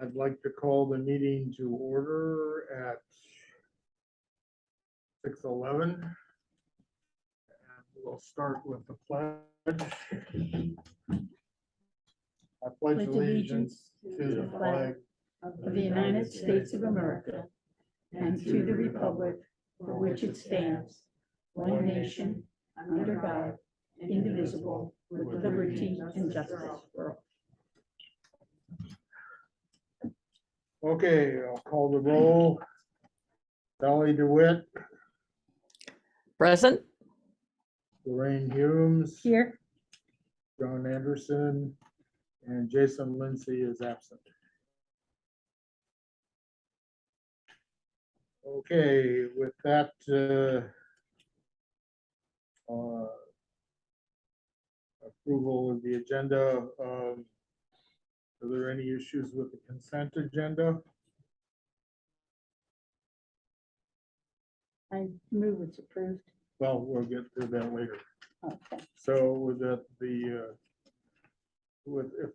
I'd like to call the meeting to order at 6:11. And we'll start with the pledge. I pledge allegiance to the flag of the United States of America and to the republic for which it stands, one nation, under God, indivisible, with liberty and justice for all. Okay, I'll call the roll. Sally DeWitt, Present. Lorraine Humes, Here, John Anderson, and Jason Lindsay is absent. Okay, with that, approval of the agenda, are there any issues with the consent agenda? I move it's approved. Well, we'll get to that later. Okay. So with that, if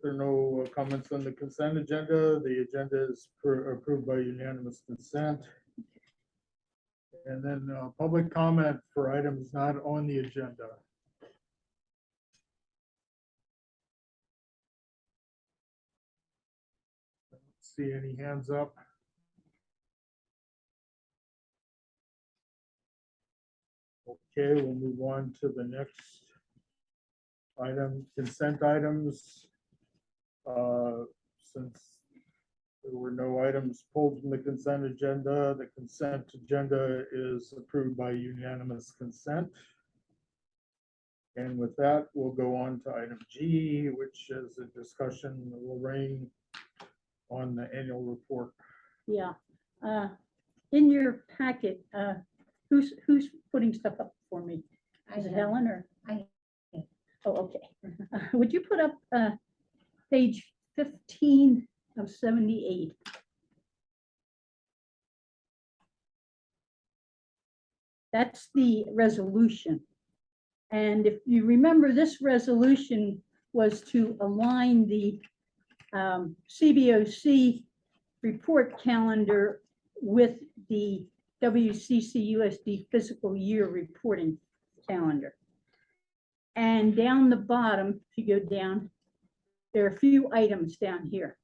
there are no comments on the consent agenda, the agenda is approved by unanimous consent. And then public comment for items not on the agenda. Don't see any hands up. Okay, we'll move on to the next item, consent items. Since there were no items pulled from the consent agenda, the consent agenda is approved by unanimous consent. And with that, we'll go on to item G, which is a discussion, Lorraine, on the annual report. Yeah. In your packet, who's putting stuff up for me? Is it Helen or? Oh, okay. Would you put up page 15 of 78? That's the resolution. And if you remember, this resolution was to align the CBOC report calendar with the WCCUSD fiscal year reporting calendar. And down the bottom, if you go down, there are a few items down here.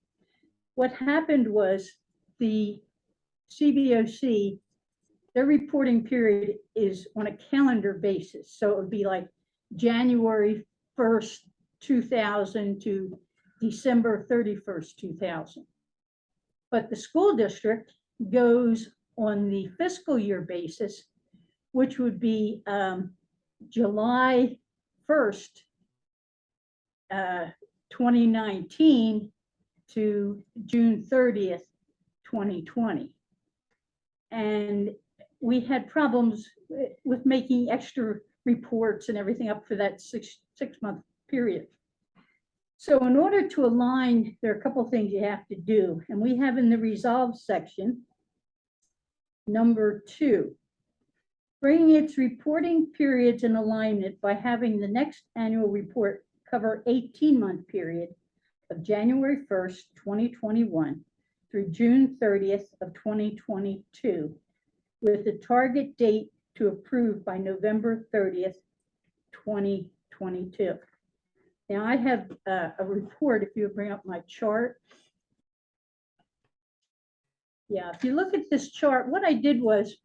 What happened was the CBOC, their reporting period is on a calendar basis. So it would be like January 1st, 2000 to December 31st, 2000. But the school district goes on the fiscal year basis, which would be July 1st, 2019 to June 30th, 2020. And we had problems with making extra reports and everything up for that six-month period. So in order to align, there are a couple of things you have to do. And we have in the resolve section, number 2, bringing its reporting periods in alignment by having the next annual report cover 18-month period of January 1st, 2021 through June 30th of 2022, with the target date to approve by November 30th, 2022. Now I have a report, if you bring up my chart. Yeah, if you look at this chart, what I did was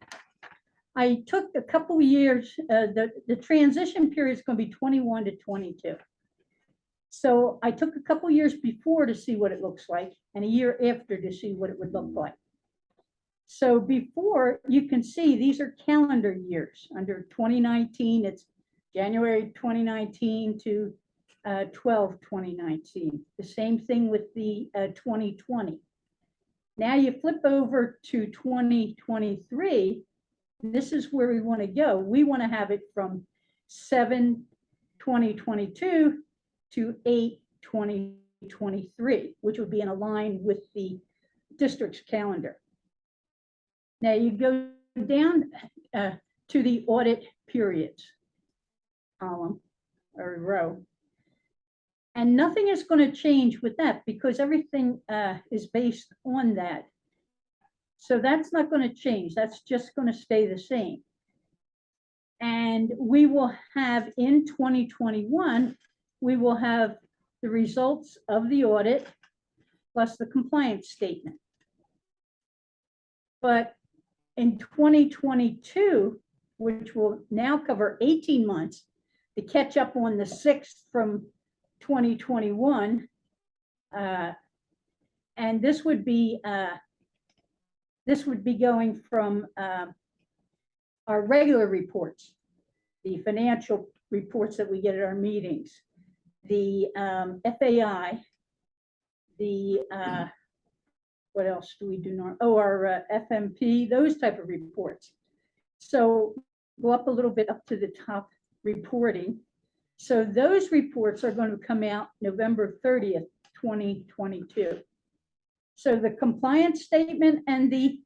I took a couple years, the transition period is going to be 21 to 22. So I took a couple years before to see what it looks like and a year after to see what it would look like. So before, you can see these are calendar years. Under 2019, it's January 2019 to 12/2019. The same thing with the 2020. Now you flip over to 2023. This is where we want to go. We want to have it from 7/2022 to 8/2023, which would be in line with the district's calendar. Now you go down to the audit periods column or row. And nothing is going to change with that because everything is based on that. So that's not going to change. That's just going to stay the same. And we will have in 2021, we will have the results of the audit plus the compliance statement. But in 2022, which will now cover 18 months, to catch up on the 6th from 2021, and this would be going from our regular reports, the financial reports that we get at our meetings, the FAI, the what else do we do now? Oh, our FMP, those type of reports. So go up a little bit up to the top, reporting. So those reports are going to come out November 30th, 2022. So the compliance statement and the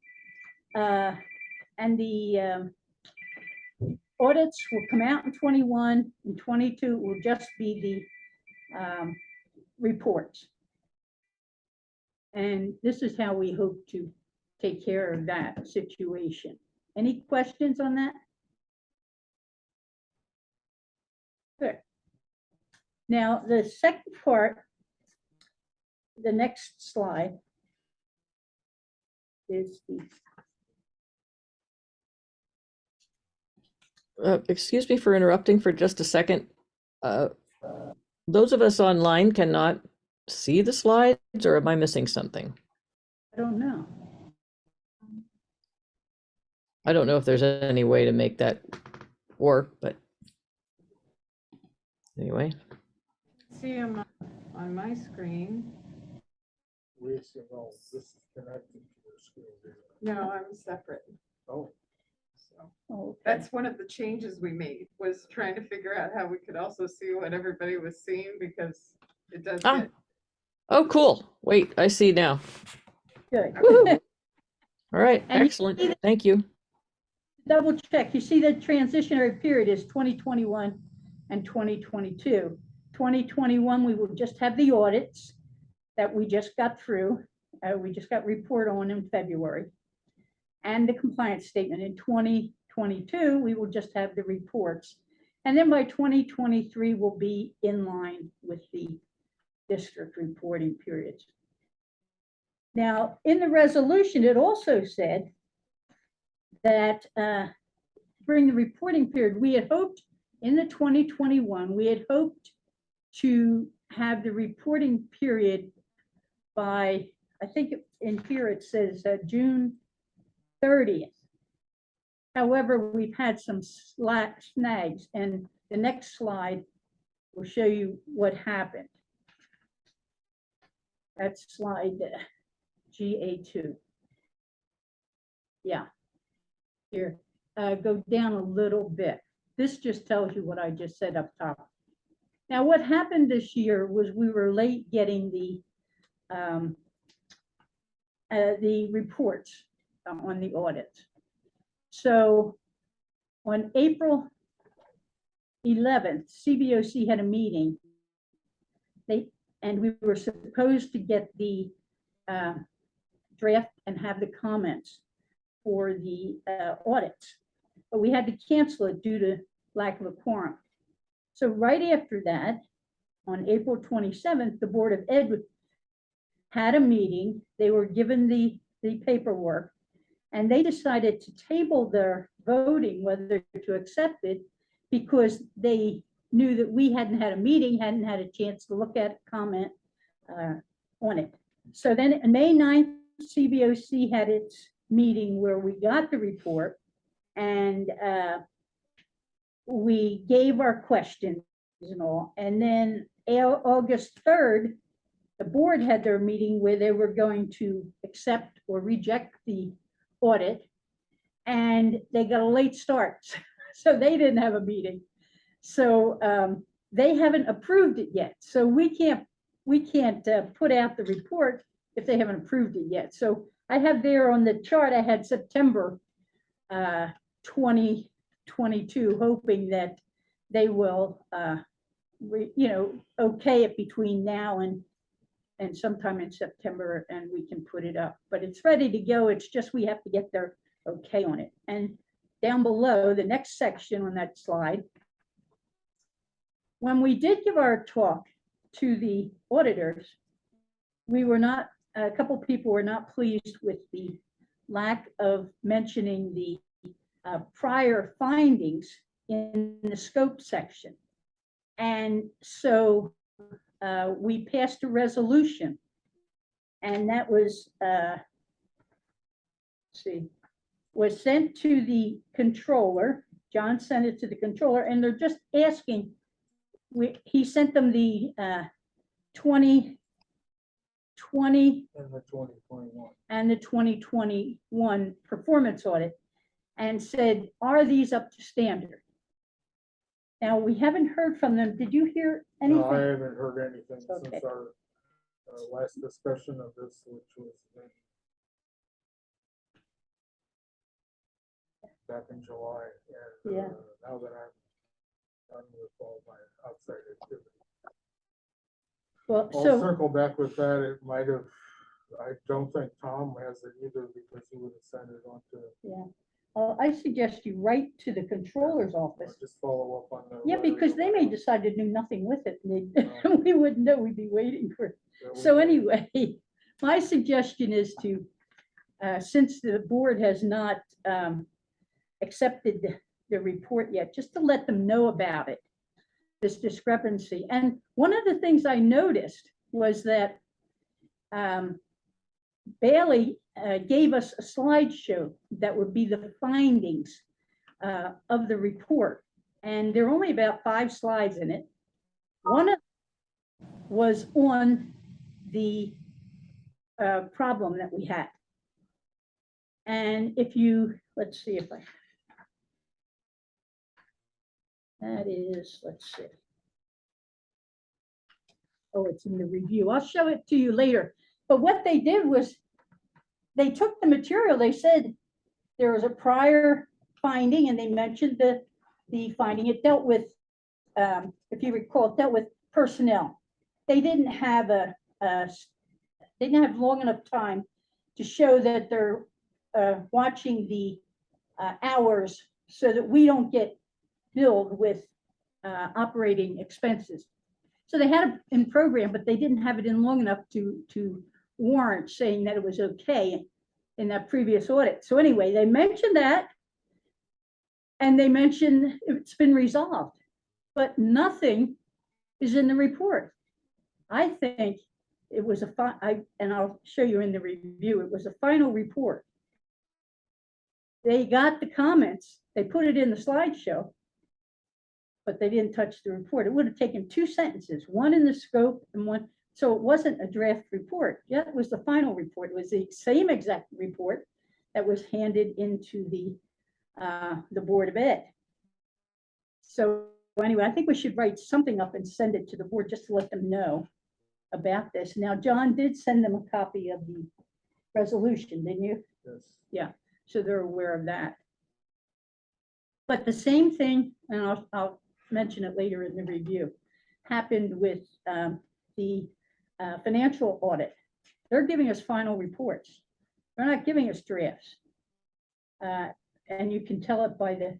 audits will come out in 21, and 22 will just be the reports. And this is how we hope to take care of that situation. Any questions on that? Good. Now, the second part, the next slide is the Excuse me for interrupting for just a second. Those of us online cannot see the slides, or am I missing something? I don't know. I don't know if there's any way to make that work, but anyway. See them on my screen. We see, oh, this is connected to your screen. No, I'm separate. Oh, So Oh, okay. that's one of the changes we made, was trying to figure out how we could also see what everybody was seeing, because it does Ah. get, Oh, cool. Wait, I see now. Good. Woohoo. All right, And you excellent. see that- Thank you. Double check. You see the transitionary period is 2021 and 2022. 2021, we will just have the audits that we just got through. We just got report on in February. And the compliance statement. In 2022, we will just have the reports. And then by 2023, we'll be in line with the district reporting periods. Now, in the resolution, it also said that during the reporting period, we had hoped in the 2021, we had hoped to have the reporting period by, I think in here it says June 30th. However, we've had some snags, and the next slide will show you what happened. That's slide GA2. Yeah. Here, go down a little bit. This just tells you what I just said up top. Now, what happened this year was we were late getting the reports on the audits. So on April 11th, CBOC had a meeting. And we were supposed to get the draft and have the comments for the audits, but we had to cancel it due to lack of a quorum. So right after that, on April 27th, the Board of Ed had a meeting. They were given the paperwork, and they decided to table their voting whether to accept it, because they knew that we hadn't had a meeting, hadn't had a chance to look at it, comment on it. So then on May 9th, CBOC had its meeting where we got the report, and we gave our questions and all. And then August 3rd, the board had their meeting where they were going to accept or reject the audit, and they got a late start. So they didn't have a meeting. So they haven't approved it yet. So we can't put out the report if they haven't approved it yet. So I have there on the chart, I had September 2022, hoping that they will okay it between now and sometime in September, and we can put it up. But it's ready to go. It's just we have to get their okay on it. And down below, the next section on that slide, when we did give our talk to the auditors, a couple people were not pleased with the lack of mentioning the prior findings in the scope section. And so we passed a resolution, and that was, was sent to the controller. John sent it to the controller, and they're just asking, he sent them the 2020 And the 2021. and the 2021 performance audit, and said, are these up to standard? Now, we haven't heard from them. Did you hear anything? No, I haven't heard anything Okay. since our last discussion of this, which was back in July. And Yeah. now that I'm done with all my outside activity. Well, I'll so, circle back with that. It might have, I don't think Tom has it either because he would have sent it on to, yeah, I suggest you write to the controller's office. just follow up on the. Yeah, letter because or they may whatever decide to do nothing with it. And No. we wouldn't know, we'd be waiting for it. that we So did. anyway, my suggestion is to, since the board has not accepted the report yet, just to let them know about it, this discrepancy. And one of the things I noticed was that Bailey gave us a slideshow that would be the findings of the report. And there are only about 5 slides in it. One of them was on the problem that we had. And if you, let's see if I, that is, let's see. Oh, it's in the review. I'll show it to you later. But what they did was they took the material, they said there was a prior finding, and they mentioned the finding. It dealt with, if you recall, it dealt with personnel. They didn't have they didn't have long enough time to show that they're watching the hours so that we don't get billed with operating expenses. So they had it in program, but they didn't have it in long enough to warrant saying that it was okay in that previous audit. So anyway, they mentioned that, and they mentioned it's been resolved, but nothing is in the report. I think it was and I'll show you in the review, it was a final report. They got the comments, they put it in the slideshow, but they didn't touch the report. It would have taken 2 sentences, one in the scope and one, so it wasn't a draft report. Yeah, it was the final report. It was the same exact report that was handed into the Board of Ed. So anyway, I think we should write something up and send it to the board just to let them know about this. Now, John did send them a copy of the resolution, didn't you? Yes. Yeah, so they're aware of that. But the same thing, and I'll mention it later in the review, happened with the financial audit. They're giving us final reports. They're not giving us drafts. And you can tell it by the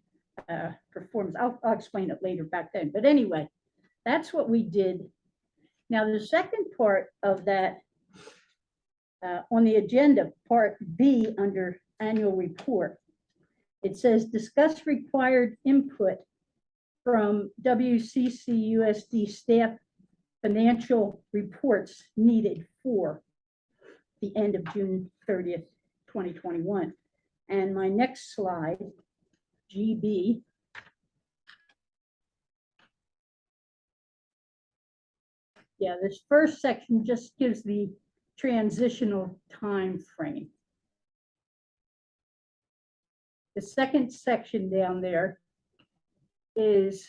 performance. I'll explain it later back then. But anyway, that's what we did. Now, the second part of that on the agenda, part B under annual report, it says discuss required input from WCCUSD staff financial reports needed for the end of June 30th, 2021. And my next slide, GB, yeah, this first section just gives the transitional time frame. The second section down there is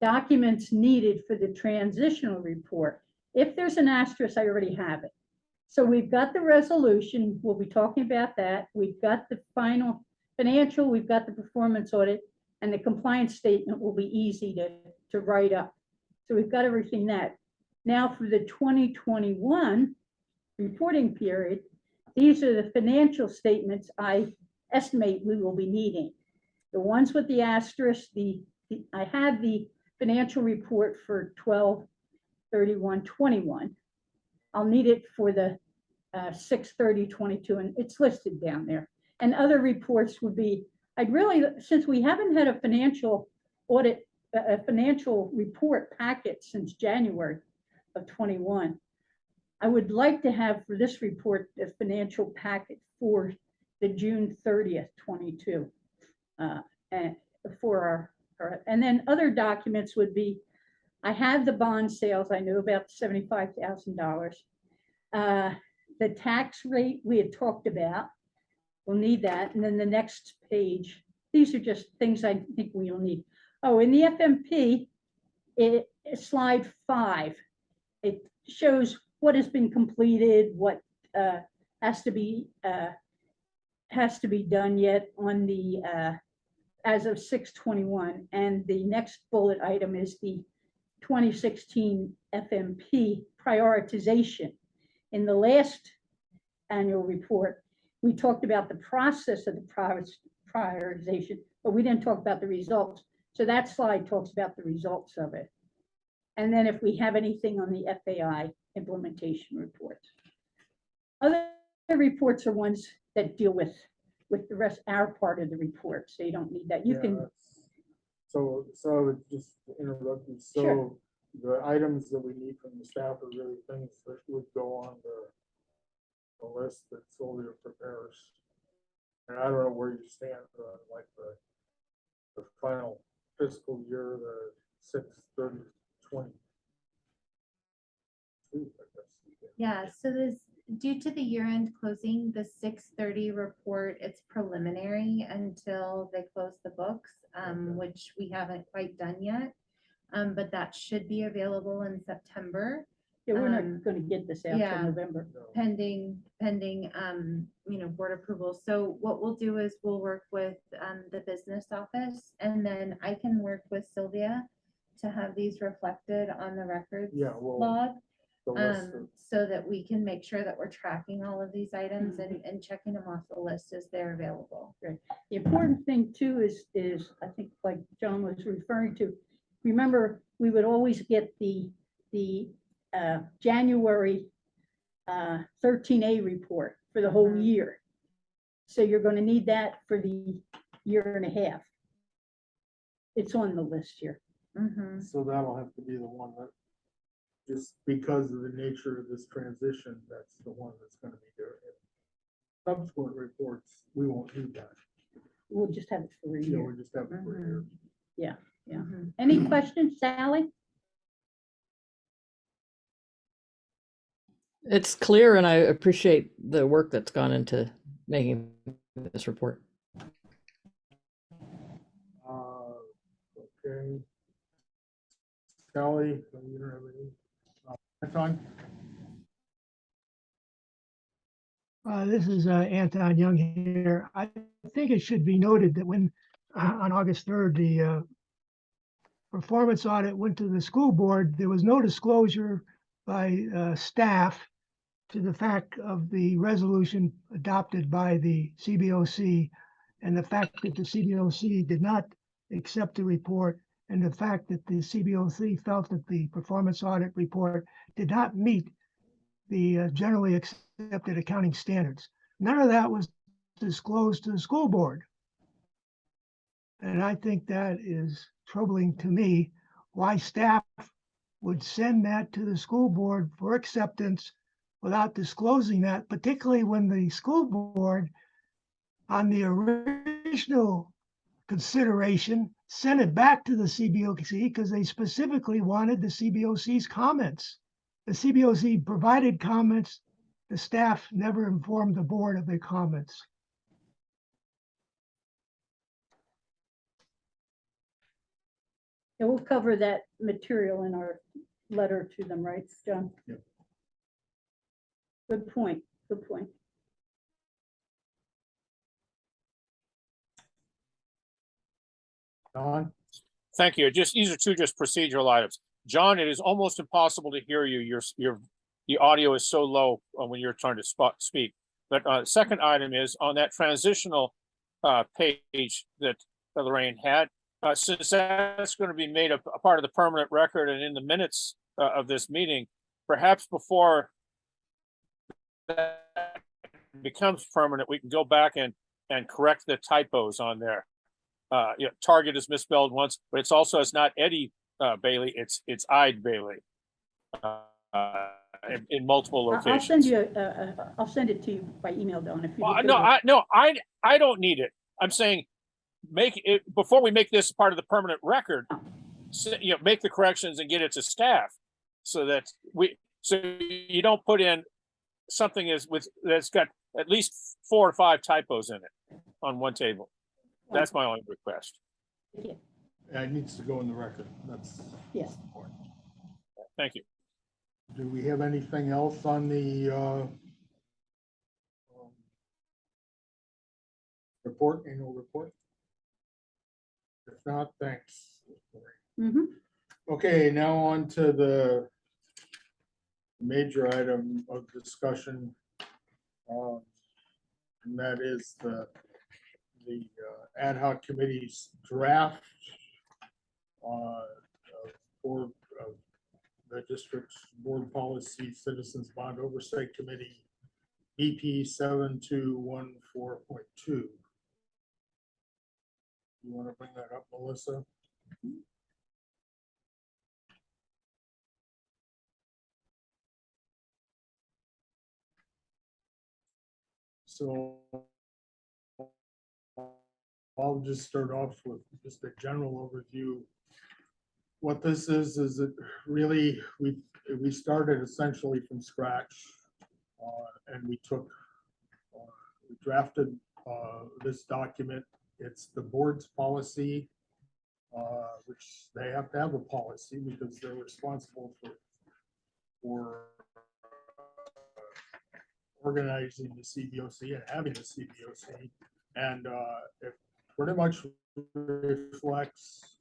documents needed for the transitional report. If there's an asterisk, I already have it. So we've got the resolution, we'll be talking about that. We've got the final financial, we've got the performance audit, and the compliance statement will be easy to write up. So we've got everything that. Now for the 2021 reporting period, these are the financial statements I estimate we will be needing. The ones with the asterisk, I have the financial report for 12/31/21. I'll need it for the 6/30/22, and it's listed down there. And other reports would be, I'd really, since we haven't had a financial audit, a financial report packet since January of 21, I would like to have for this report the financial packet for the June 30th, 22. And for and then other documents would be, I have the bond sales, I know about $75,000. The tax rate we had talked about, we'll need that. And then the next page, these are just things I think we'll need. Oh, in the FMP, slide 5, it shows what has been completed, what has to be done yet on the as of 6/21. And the next bullet item is the 2016 FMP prioritization. In the last annual report, we talked about the process of the prioritization, but we didn't talk about the results. So that slide talks about the results of it. And then if we have anything on the FAI implementation reports. Other reports are ones that deal with the rest, our part of the report, so you don't need that. You can. So I would just interrupt you. So Sure. the items that we need from the staff are really things that would go on the list that Sylvia prepares. And I don't know where you stand on like the final fiscal year, the 6/30/20. Yeah, so this, due to the year-end closing, the 6/30 report, it's preliminary until they close the books, which we haven't quite done yet. But that should be available in September, Yeah, we're not going to get this out yeah. till November. pending, board approval. So what we'll do is we'll work with the business office, and then I can work with Sylvia to have these reflected on the records Yeah, well, log. the list of- So that we can make sure that we're tracking all of these items and checking them off the list as they're available. The important thing too is I think like John was referring to, remember, we would always get the January 13A report for the whole Mhm. year. So you're going to need that for the year and a half. It's on the list here. Mhm. So that'll have to be the one that, just because of the nature of this transition, that's the one that's gonna be there. Subsequent reports, we won't do that. We'll just have it for a You know, year. we just have it for a year. Mhm. Any questions, Sally? It's clear, and I appreciate the work that's gone into making this report. Okay. Sally, you don't have any? Anton? This is Anton Young here. I think it should be noted that when on August 3rd, the performance audit went to the school board, there was no disclosure by staff to the fact of the resolution adopted by the CBOC and the fact that the CBOC did not accept the report, and the fact that the CBOC felt that the performance audit report did not meet the generally accepted accounting standards. None of that was disclosed to the school board. And I think that is troubling to me, why staff would send that to the school board for acceptance without disclosing that, particularly when the school board on the original consideration sent it back to the CBOC because they specifically wanted the CBOC's comments. The CBOC provided comments. The staff never informed the board of their comments. And we'll cover that material in our letter to them, right, John? Yep. Good point, good point. Don? Thank you. These are two just procedural items. John, it is almost impossible to hear you. The audio is so low when you're trying to speak. But second item is on that transitional page that Lorraine had. Since that's going to be made a part of the permanent record and in the minutes of this meeting, perhaps before that becomes permanent, we can go back and correct the typos on there. Target is misspelled once, but it's not Eddie Bailey, it's Ide Bailey. In multiple locations. I'll send it to you by email, Dawn, if you. I don't need it. I'm saying make it before we make this part of the permanent record. Make the corrections and get it to staff so that you don't put in something that's got at least 4 or 5 typos in it on one table. That's my only request. Yeah, it needs to go in the record. That's Yes. important. Thank you. Do we have anything else on the annual report? If not, thanks. Mhm. Okay, now on to the major item of discussion. And that is the ad hoc committee's draft for the district's board policy citizens bond oversight committee BP 7214.2. You want to bring that up, Melissa? So I'll just start off with just a general overview. What this is it really, we started essentially from scratch, and we drafted this document. It's the board's policy, which they have to have a policy because they're responsible for organizing the CBOC and having the CBOC, and it pretty much reflects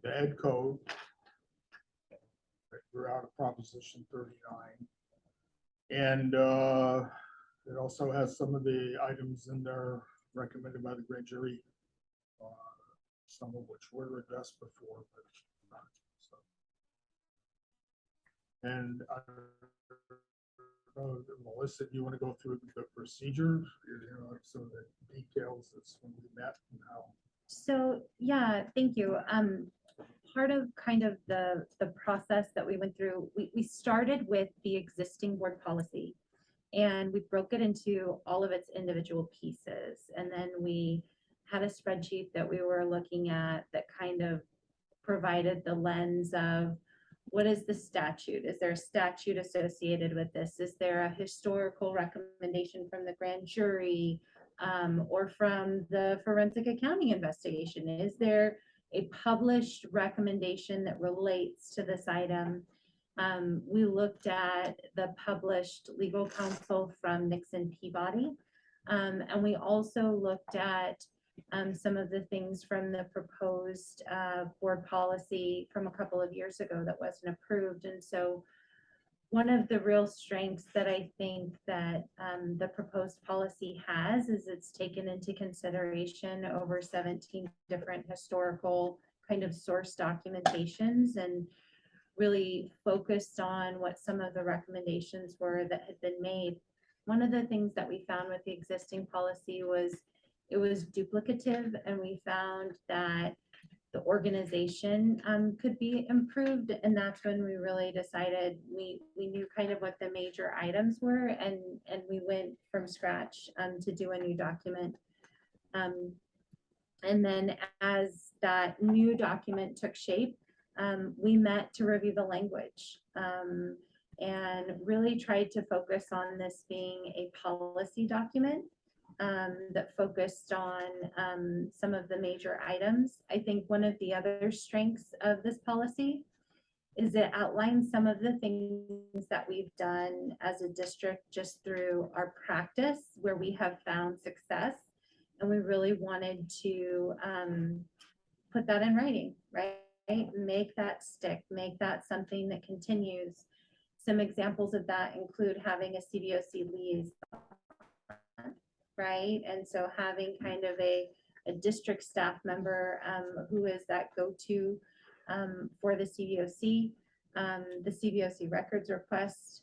the ed code that grew out of Proposition 39, and it also has some of the items in there recommended by the grand jury, some of which were addressed before, but not. So. And Melissa, do you want to go through the procedure, some of the details that's when we met and how? So, yeah, thank you. Part of kind of the process that we went through, we started with the existing board policy and we broke it into all of its individual pieces. And then we had a spreadsheet that we were looking at that kind of provided the lens of what is the statute? Is there a statute associated with this? Is there a historical recommendation from the grand jury or from the forensic accounting investigation? Is there a published recommendation that relates to this item? We looked at the published legal counsel from Nixon Peabody, and we also looked at some of the things from the proposed board policy from a couple of years ago that wasn't approved. And so one of the real strengths that I think that the proposed policy has is it's taken into consideration over 17 different historical kind of source documentations and really focused on what some of the recommendations were that had been made. One of the things that we found with the existing policy was it was duplicative, and we found that the organization could be improved, and that's when we really decided we knew kind of what the major items were, and we went from scratch to do a new document. And then as that new document took shape, we met to review the language and really tried to focus on this being a policy document that focused on some of the major items. I think one of the other strengths of this policy is it outlines some of the things that we've done as a district just through our practice where we have found success. And we really wanted to put that in writing, right? Make that stick, make that something that continues. Some examples of that include having a CBOC liaison, right? And so having kind of a district staff member who is that go-to for the CBOC records request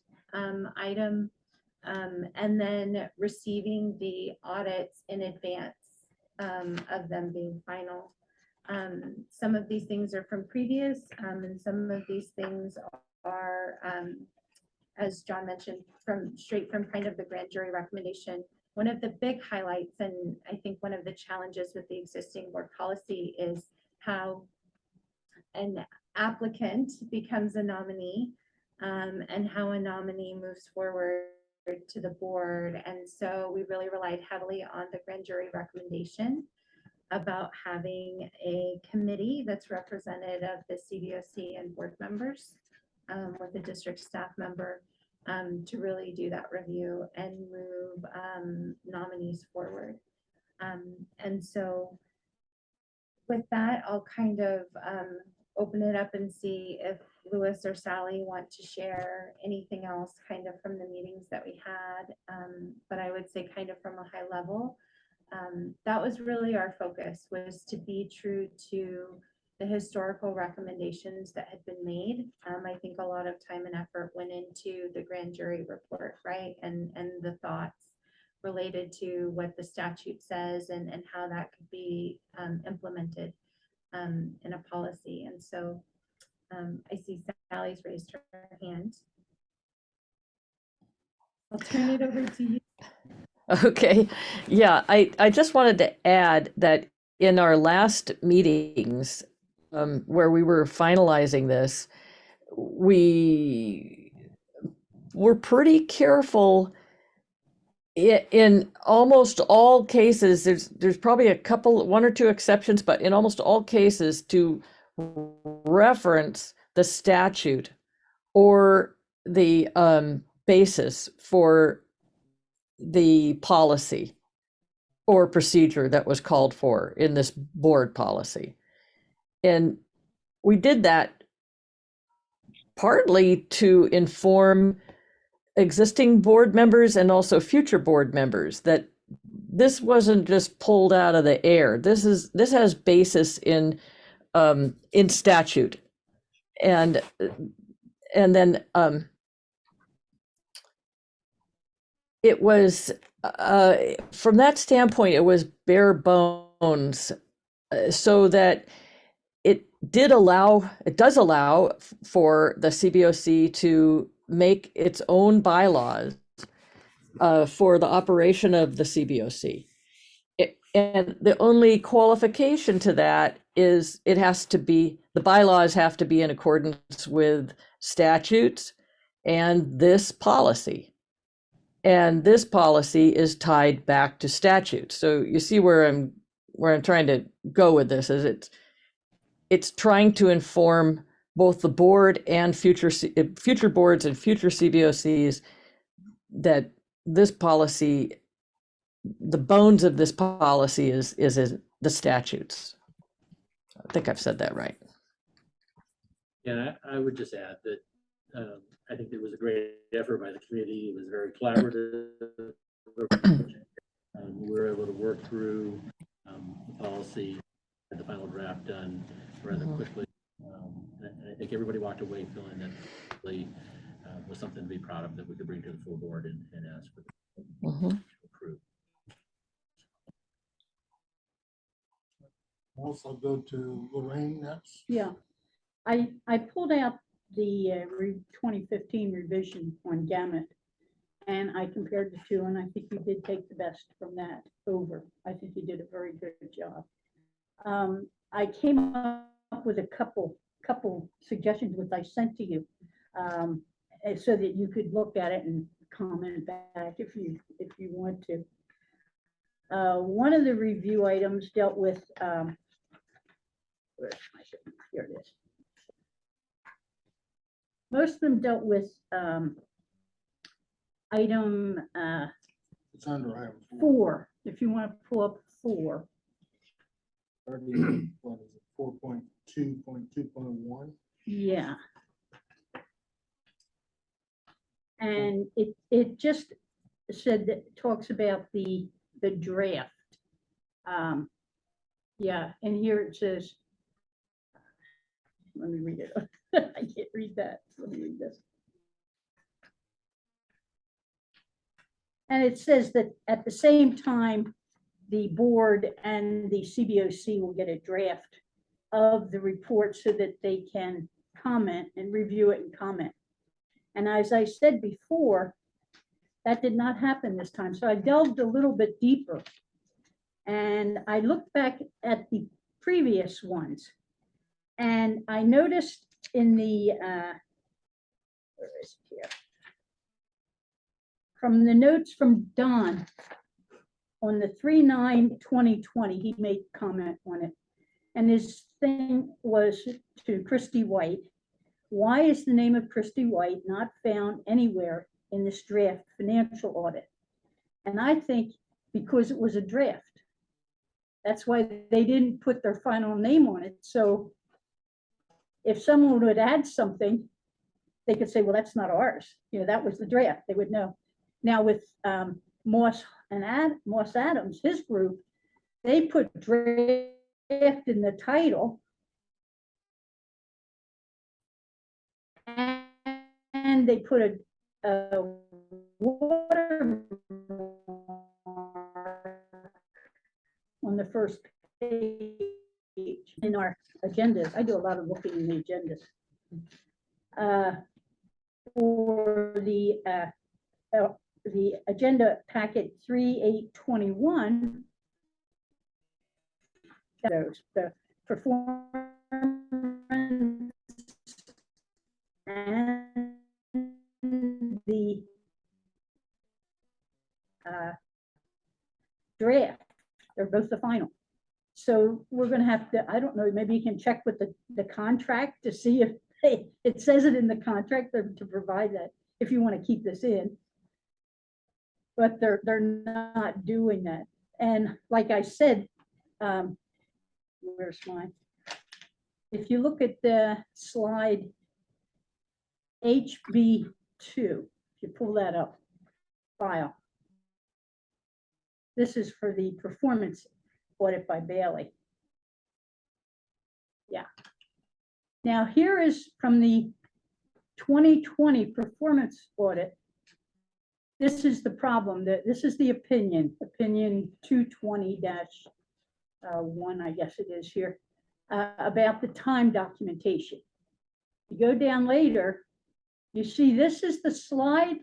item, and then receiving the audits in advance of them being final. Some of these things are from previous, and some of these things are, as John mentioned, straight from kind of the grand jury recommendation. One of the big highlights, and I think one of the challenges with the existing board policy, is how an applicant becomes a nominee, and how a nominee moves forward to the board. And so we really relied heavily on the grand jury recommendation about having a committee that's representative of the CBOC and board members, with a district staff member, to really do that review and move nominees forward. And so with that, I'll kind of open it up and see if Louis or Sally want to share anything else kind of from the meetings that we had. But I would say kind of from a high level, that was really our focus, was to be true to the historical recommendations that had been made. I think a lot of time and effort went into the grand jury report, right? And the thoughts related to what the statute says and how that could be implemented in a policy. And so I see Sally's raised her hand. I'll turn it over to you. Okay, yeah, I just wanted to add that in our last meetings, where we were finalizing this, we were pretty careful in almost all cases. There's probably one or two exceptions, but in almost all cases to reference the statute or the basis for the policy or procedure that was called for in this board policy. And we did that partly to inform existing board members and also future board members that this wasn't just pulled out of the air. This has basis in statute. And then it was, from that standpoint, it was bare bones, so that it does allow for the CBOC to make its own bylaws for the operation of the CBOC. And the only qualification to that is the bylaws have to be in accordance with statutes and this policy. And this policy is tied back to statute. So you see where I'm trying to go with this, is it's trying to inform both the board and future boards and future CBOCs that this policy, the bones of this policy is in the statutes. I think I've said that right. Yeah, I would just add that I think it was a great effort by the committee. It was very collaborative. We were able to work through the policy, had the final draft done rather quickly. And I think everybody walked away feeling that really was something to be proud of, that we could bring to the full board and ask for them to approve. Also go to Lorraine next. Yeah, I pulled out the 2015 revision on gamut, and I compared the two, and I think you did take the best from that over. I think you did a very good job. I came up with a couple suggestions which I sent to you, so that you could look at it and comment back if you want to. One of the review items dealt with where's my, here it is. Most of them dealt with item It's under item 4, if you want to pull up 4. What is it? 4.2.2.1. Yeah. And it just said that, talks about the draft. Yeah, and here it says, let me read it. I can't read that. Let me read this. And it says that at the same time, the board and the CBOC will get a draft of the report so that they can comment and review it and comment. And as I said before, that did not happen this time. So I delved a little bit deeper. And I looked back at the previous ones. And I noticed in the, where is it here? From the notes from Don, on the 3/9/2020, he made comment on it. And his thing was to Christy White. Why is the name of Christy White not found anywhere in this draft financial audit? And I think because it was a draft. That's why they didn't put their final name on it. So if someone would add something, they could say, well, that's not ours. You know, that was the draft. They would know. Now with Moss Adams, his group, they put draft in the title. And they put a watermark on the first page in our agendas. I do a lot of looking in the agendas. For the agenda packet 3/8/21, the performance and the draft, they're both the final. So we're going to have to, I don't know, maybe you can check with the contract to see if it says it in the contract to provide that, if you want to keep this in. But they're not doing that. And like I said, where's mine? If you look at the slide HB2, if you pull that up, file. This is for the performance audit by Bailey. Yeah. Now here is from the 2020 performance audit. This is the problem. This is the opinion 220-1, I guess it is here, about the time documentation. You go down later, you see this is the slide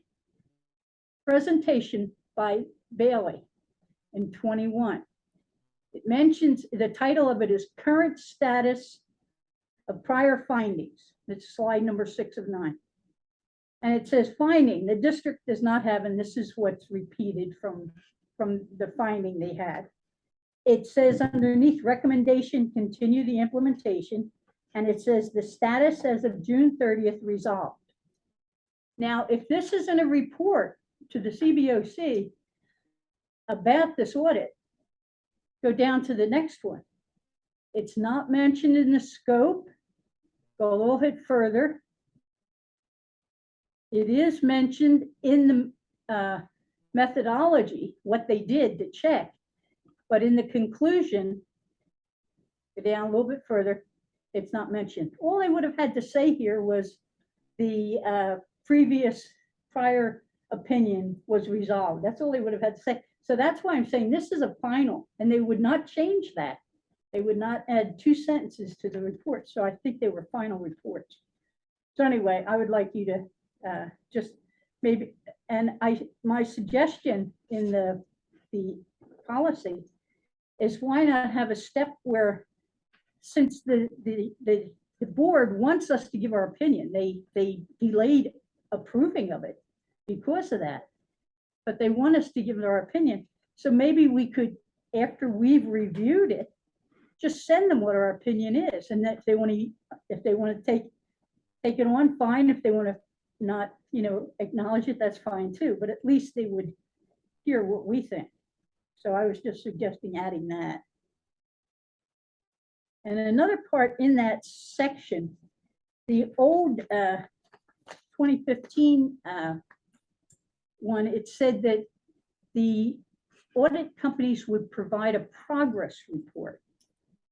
presentation by Bailey in 21. It mentions, the title of it is Current Status of Prior Findings. It's slide number 6 of 9. And it says finding, the district does not have, and this is what's repeated from the finding they had. It says underneath recommendation, continue the implementation. And it says the status as of June 30th resolved. Now, if this isn't a report to the CBOC about this audit, go down to the next one. It's not mentioned in the scope. Go a little bit further. It is mentioned in the methodology, what they did to check, but in the conclusion, go down a little bit further, it's not mentioned. All they would have had to say here was the prior opinion was resolved. That's all they would have had to say. So that's why I'm saying this is a final, and they would not change that. They would not add 2 sentences to the report. So I think they were final reports. So anyway, I would like you to just maybe, and my suggestion in the policy is why not have a step where, since the board wants us to give our opinion, they delayed approving of it because of that, but they want us to give our opinion. So maybe we could, after we've reviewed it, just send them what our opinion is, and that if they want to take it on, fine. If they want to not, acknowledge it, that's fine too. But at least they would hear what we think. So I was just suggesting adding that. And another part in that section, the old 2015 one, it said that the audit companies would provide a progress report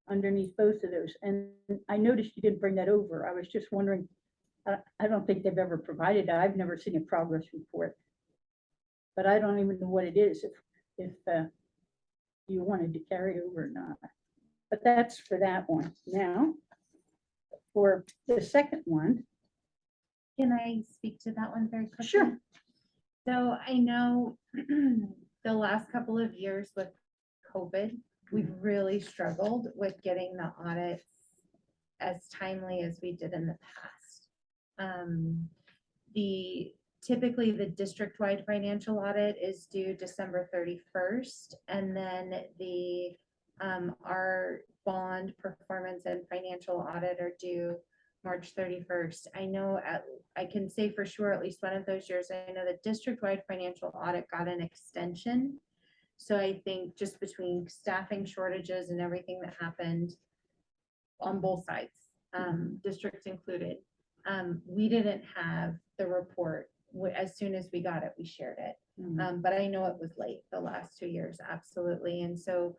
underneath both of those. And I noticed you didn't bring that over. I was just wondering, I don't think they've ever provided that. I've never seen a progress report. But I don't even know what it is, if you wanted to carry it over or not. But that's for that one. Now, for the second one, Can I speak to that one very quickly? Sure. So I know the last couple of years with COVID, we've really struggled with getting the audits as timely as we did in the past. Typically the district-wide financial audit is due December 31st, and then our bond performance and financial audit are due March 31st. I know I can say for sure at least one of those years, I know the district-wide financial audit got an extension. So I think just between staffing shortages and everything that happened on both sides, districts included, we didn't have the report. As soon as we got it, we shared it. But I know it was late the last 2 years, absolutely. And so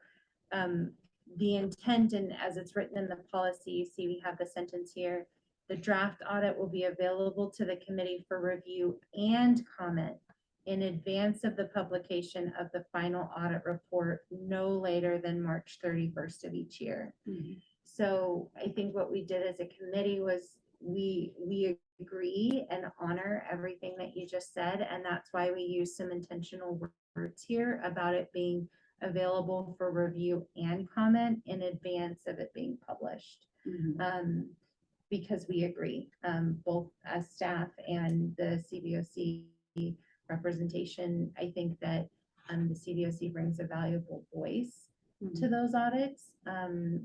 the intent, and as it's written in the policy, you see we have the sentence here, the draft audit will be available to the committee for review and comment in advance of the publication of the final audit report no later than March 31st of each year. So I think what we did as a committee was we agree and honor everything that you just said, and that's why we use some intentional words here about it being available for review and comment in advance of it being published. Because we agree, both as staff and the CBOC representation. I think that the CBOC brings a valuable voice to those audits.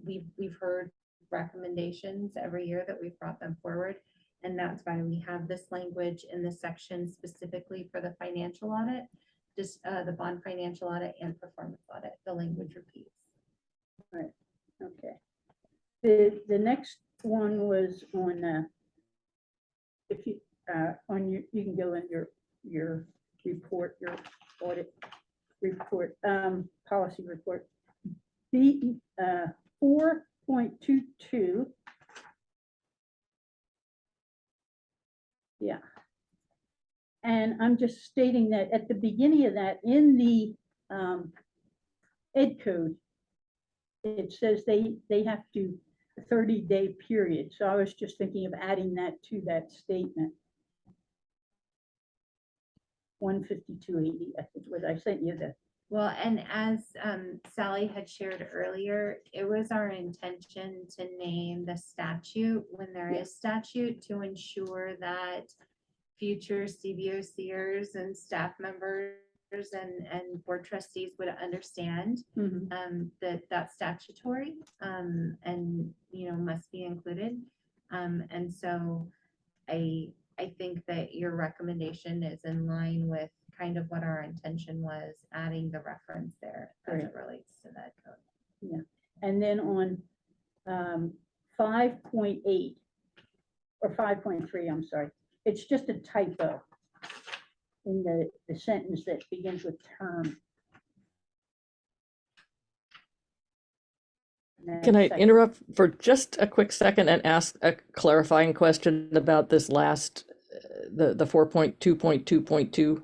We've heard recommendations every year that we've brought them forward, and that's why we have this language in this section specifically for the financial audit, just the bond financial audit and performance audit. The language repeats. Right. Okay. The next one was on if you on your, you can go in your report, your audit report, policy report. The 4.22. Yeah. And I'm just stating that at the beginning of that, in the ed code, it says they have to 30-day period. So I was just thinking of adding that to that statement. 152.80, I think what I sent you the. Well, and as Sally had shared earlier, it was our intention to name the statute when there is statute to ensure that future CBOCers and staff members and board trustees would understand that that's statutory and must be included. And so I think that your recommendation is in line with kind of what our intention was, adding the reference there as it relates to that code. Yeah, and then on 5.8 or 5.3, I'm sorry, it's just a typo in the sentence that begins with term. Can I interrupt for just a quick second and ask a clarifying question about this last, the 4.2.2.2?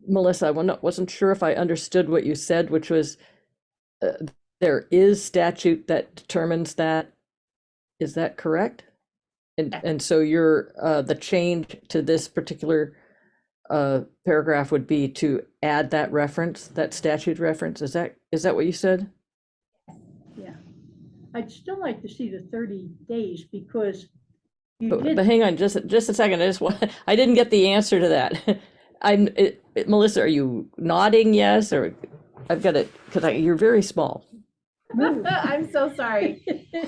Melissa, I wasn't sure if I understood what you said, which was there is statute that determines that. Is that correct? And so your the change to this particular paragraph would be to add that reference, that statute reference. Is that what you said? Yeah, I'd still like to see the 30 days because you But did. hang on just a second. I didn't get the answer to that. Melissa, are you nodding yes, or I've got it because you're very small. I'm so sorry.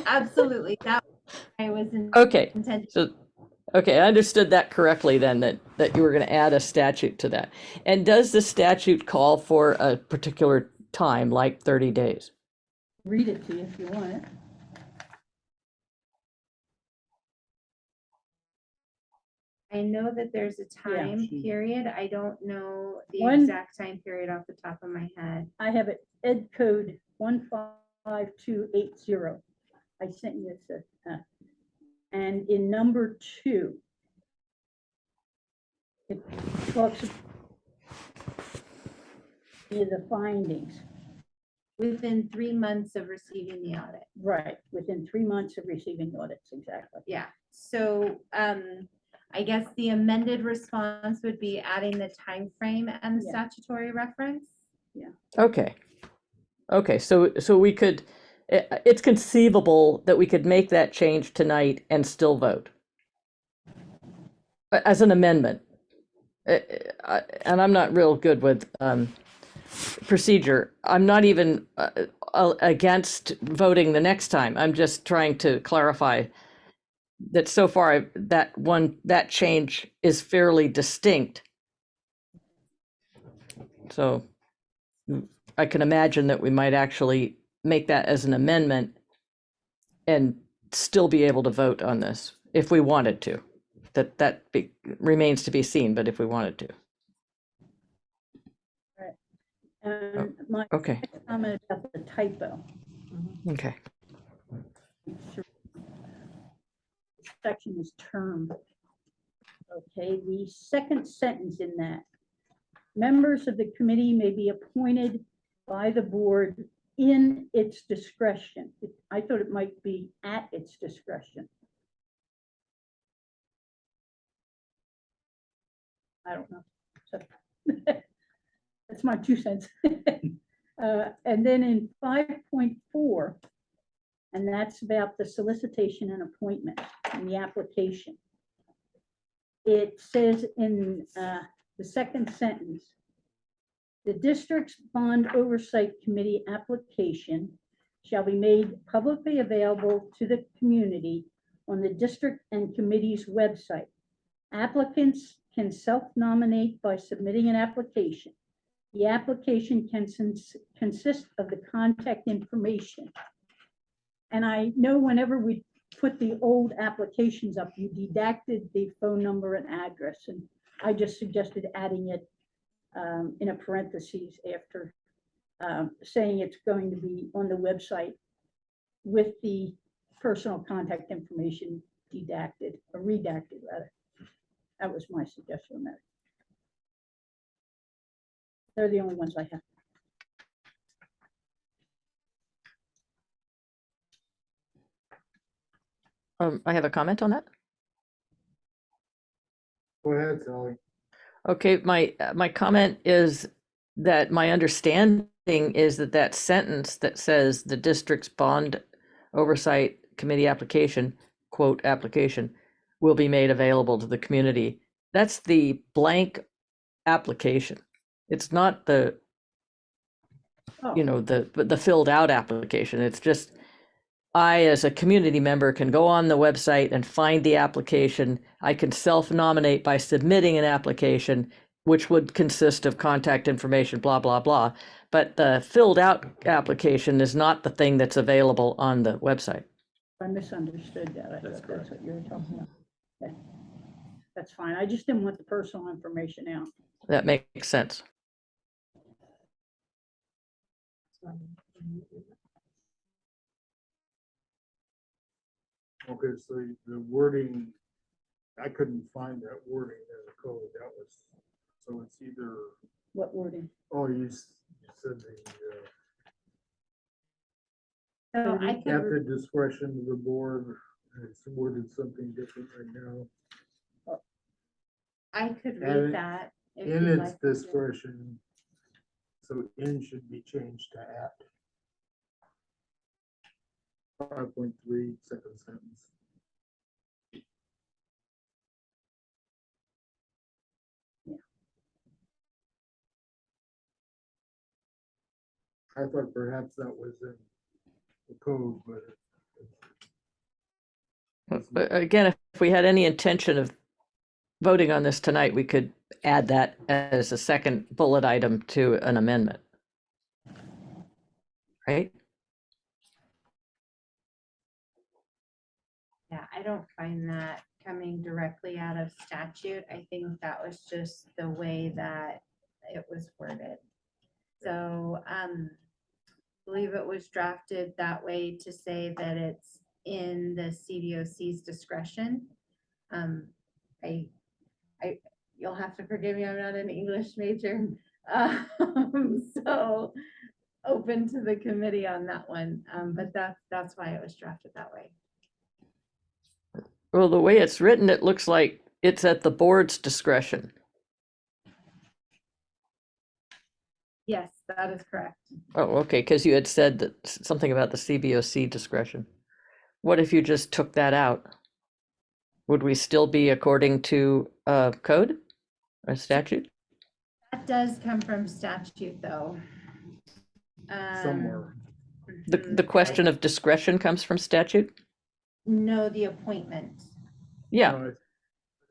Absolutely. That I was Okay. intended. So, okay, I understood that correctly then, that you were going to add a statute to that. And does the statute call for a particular time, like 30 days? read it to you if you want it. I know that there's a Yeah. time period. I don't know the One- exact time period off the top of my head. I have it, Ed code 15280. I sent you this, and in number 2, it talks the findings, Within 3 months of receiving the audit. right, within 3 months of receiving audits, exactly. Yeah, so, I guess the amended response would be adding the time frame and the Yeah. statutory reference. Okay. Okay, so we could, it's conceivable that we could make that change tonight and still vote. As an amendment. And I'm not real good with procedure. I'm not even against voting the next time. I'm just trying to clarify that so far that change is fairly distinct. So I can imagine that we might actually make that as an amendment and still be able to vote on this if we wanted to. That remains to be seen, but if we wanted to. And my Okay, comment about the typo. okay. Section is term. Okay, the second sentence in that. Members of the committee may be appointed by the board in its discretion. I thought it might be at its discretion. I don't know. So, that's my 2 cents. And then in 5.4, and that's about the solicitation and appointment and the application. It says in the second sentence, the district's bond oversight committee application shall be made publicly available to the community on the district and committee's website. Applicants can self-nominate by submitting an application. The application can consist of the contact information. And I know whenever we put the old applications up, you redacted the phone number and address, and I just suggested adding it in a parentheses after saying it's going to be on the website with the personal contact information redacted rather. That was my suggestion on that. They're the only ones I have. I have a comment on that. Go ahead, Sally. Okay, my comment is that my understanding is that sentence that says the district's bond oversight committee application, quote, application, will be made available to the community. That's the blank application. It's not the, Oh, the filled out application. It's just, I, as a community member, can go on the website and find the application. I can self-nominate by submitting an application, which would consist of contact information, blah, blah, blah. But the filled out application is not the thing that's available on the website. I misunderstood that. I That's thought that's what you were talking about. Okay. That's fine. I just didn't want the personal information out. That makes sense. Okay, so the wording, I couldn't find that wording in the code. That was, so it's either, What wording? oh, you said So I at could, the discretion of the board, it's worded something different right now. I could And read that. if In you'd its like me to. discretion, so in should be changed to at. 5.3, second sentence. I thought perhaps that was in the code, but But again, if we had any intention of voting on this tonight, we could add that as a second bullet item to an amendment. Right? Yeah, I don't find that coming directly out of statute. I think that was just the way that it was worded. So, believe it was drafted that way to say that it's in the CBOC's discretion. I, you'll have to forgive me, I'm not an English major. So open to the committee on that one, but that's why it was drafted that way. Well, the way it's written, it looks like it's at the board's discretion. Yes, that is correct. Oh, okay, because you had said that something about the CBOC discretion. What if you just took that out? Would we still be according to code or statute? That does come from statute, though. Somewhere. The question of discretion comes from statute? No, the appointment. Yeah,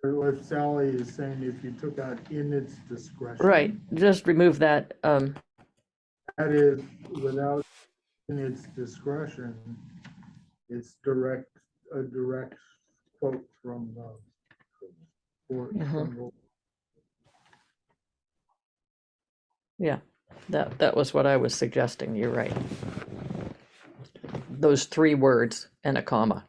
What Sally is saying, if you took out in its discretion. right. Just remove that. That is, without in its discretion, it's a direct quote from, Yeah, that was what I was suggesting. You're right. Those 3 words and a comma.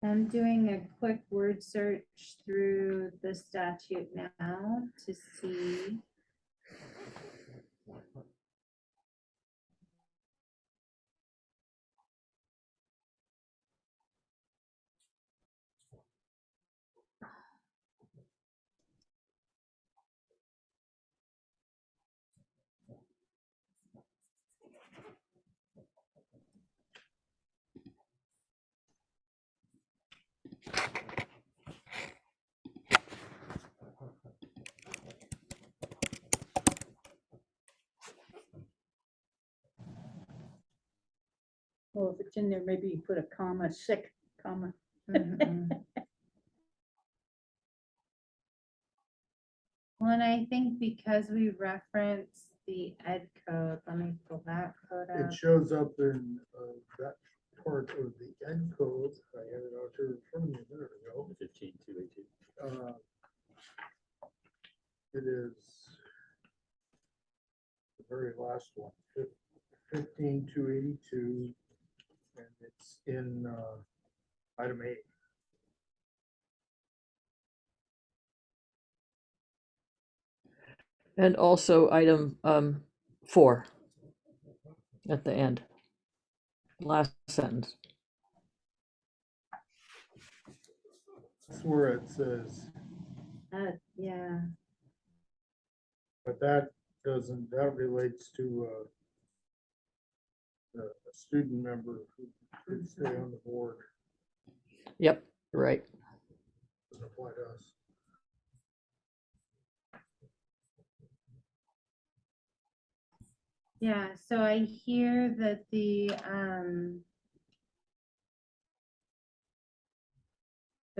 I'm doing a quick word search through the statute now to see. Well, if it's in there, maybe you put a comma, sick, comma. Mhm. Well, and I think because we reference the ed code, let me pull that code It up. shows up in that part of the ed code. I had it out here in front of me a minute ago. 15,282. It is the very last one, 15,282, and it's in item 8. And also item 4 at the end. Last sentence. That's where it says, Yeah, but that doesn't, that relates to a student member who could stay on the board. Yep, right. Doesn't apply to us. yeah, so I hear that the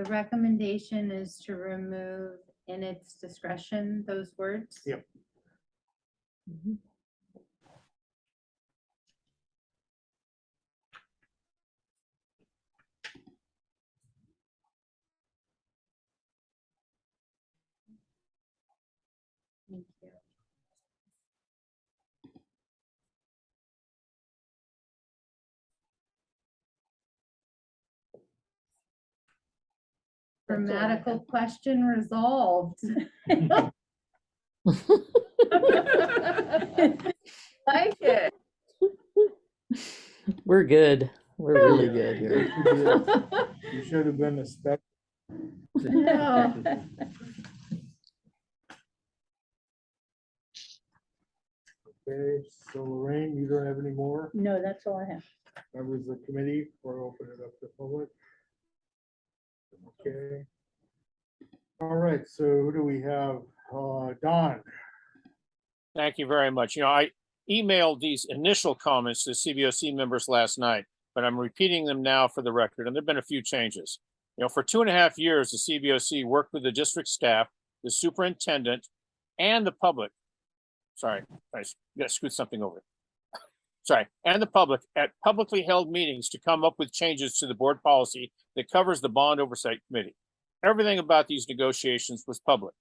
recommendation is to remove in its discretion those words. Yep. Mhm. Thank you. Grammatical question resolved. Like it. We're good. We're really good here. You should have been a spec. No. Okay, so Lorraine, you don't have any more No, that's all I have. members of the committee, or open it up to the public? Okay. All right, so who do we have? Don. Thank you very much. I emailed these initial comments to CBOC members last night, but I'm repeating them now for the record, and there've been a few changes. For 2.5 years, the CBOC worked with the district staff, the superintendent, and the public. Sorry, I got to scoot something over. and the public at publicly held meetings to come up with changes to the board policy that covers the Bond Oversight Committee. Everything about these negotiations was public.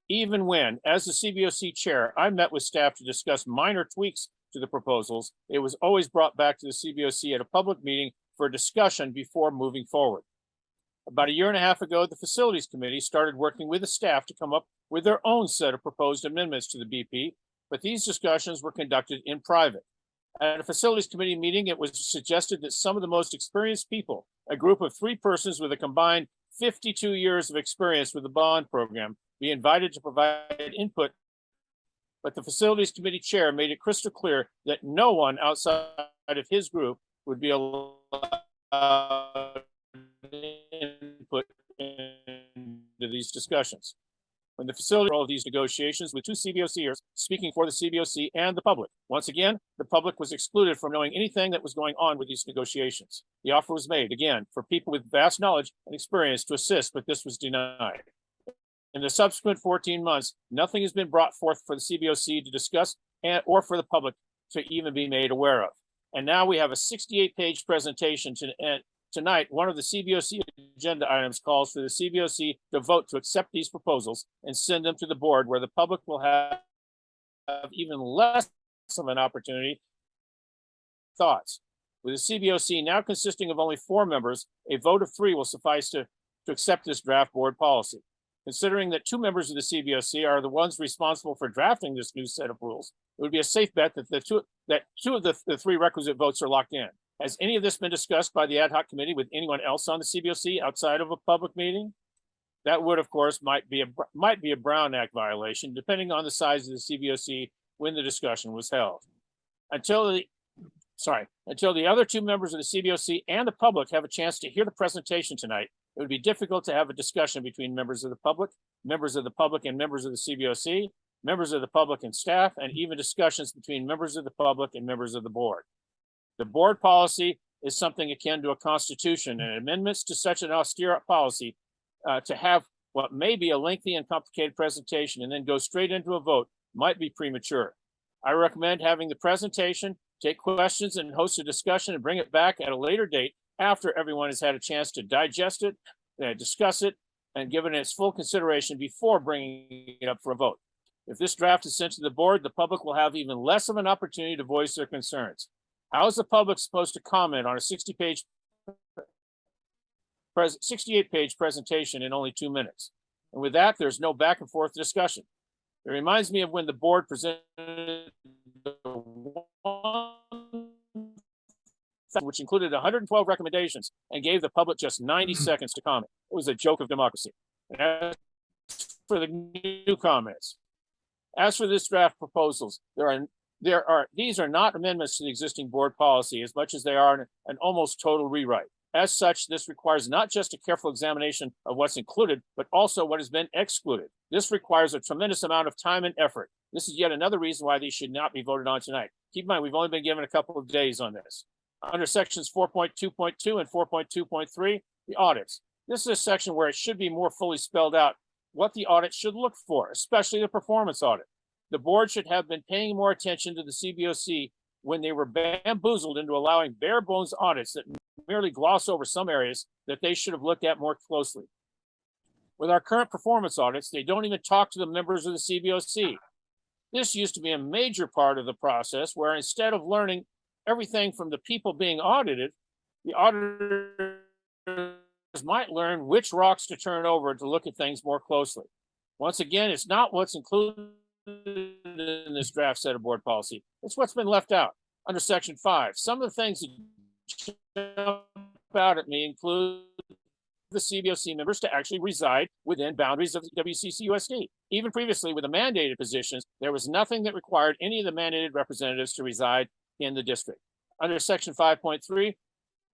Even when, as the CBOC chair, I met with staff to discuss minor tweaks to the proposals, it was always brought back to the CBOC at a public meeting for discussion before moving forward. About a year and a half ago, the Facilities Committee started working with the staff to come up with their own set of proposed amendments to the BP, but these discussions were conducted in private. At a Facilities Committee meeting, it was suggested that some of the most experienced people, a group of 3 persons with a combined 52 years of experience with the bond program, be invited to provide input, but the Facilities Committee chair made it crystal clear that no one outside of his group would be allowed input into these discussions. When the facility all of these negotiations with 2 CBOCers speaking for the CBOC and the public. Once again, the public was excluded from knowing anything that was going on with these negotiations. The offer was made, again, for people with vast knowledge and experience to assist, but this was denied. In the subsequent 14 months, nothing has been brought forth for the CBOC to discuss or for the public to even be made aware of. And now we have a 68-page presentation tonight. One of the CBOC agenda items calls for the CBOC to vote to accept these proposals and send them to the board, where the public will have even less of an opportunity. Thoughts? With the CBOC now consisting of only 4 members, a vote of 3 will suffice to accept this draft board policy. Considering that 2 members of the CBOC are the ones responsible for drafting this new set of rules, it would be a safe bet that two of the 3 requisite votes are locked in. Has any of this been discussed by the ad hoc committee with anyone else on the CBOC outside of a public meeting? That would, of course, might be a Brown Act violation, depending on the size of the CBOC when the discussion was held. Until the other 2 members of the CBOC and the public have a chance to hear the presentation tonight, it would be difficult to have a discussion between members of the public and members of the CBOC, members of the public and staff, and even discussions between members of the public and members of the board. The board policy is something akin to a constitution, and amendments to such an austere policy to have what may be a lengthy and complicated presentation and then go straight into a vote might be premature. I recommend having the presentation, take questions, and host a discussion and bring it back at a later date after everyone has had a chance to digest it, discuss it, and give it its full consideration before bringing it up for a vote. If this draft is sent to the board, the public will have even less of an opportunity to voice their concerns. How is the public supposed to comment on a 68-page presentation in only 2 minutes? And with that, there's no back and forth discussion. It reminds me of when the board presented which included 112 recommendations and gave the public just 90 seconds to comment. It was a joke of democracy. And as for the new comments, as for this draft proposals, these are not amendments to the existing board policy as much as they are an almost total rewrite. As such, this requires not just a careful examination of what's included, but also what has been excluded. This requires a tremendous amount of time and effort. This is yet another reason why these should not be voted on tonight. Keep in mind, we've only been given a couple of days on this. Under sections 4.2.2 and 4.2.3, the audits. This is a section where it should be more fully spelled out what the audit should look for, especially the performance audit. The board should have been paying more attention to the CBOC when they were bamboozled into allowing bare bones audits that merely gloss over some areas that they should have looked at more closely. With our current performance audits, they don't even talk to the members of the CBOC. This used to be a major part of the process where instead of learning everything from the people being audited, the auditors might learn which rocks to turn over to look at things more closely. Once again, it's not what's included in this draft set of board policy. It's what's been left out. Under section 5, some of the things that jump out at me include the CBOC members to actually reside within boundaries of the WCCUSD. Even previously with the mandated positions, there was nothing that required any of the mandated representatives to reside in the district. Under section 5.3,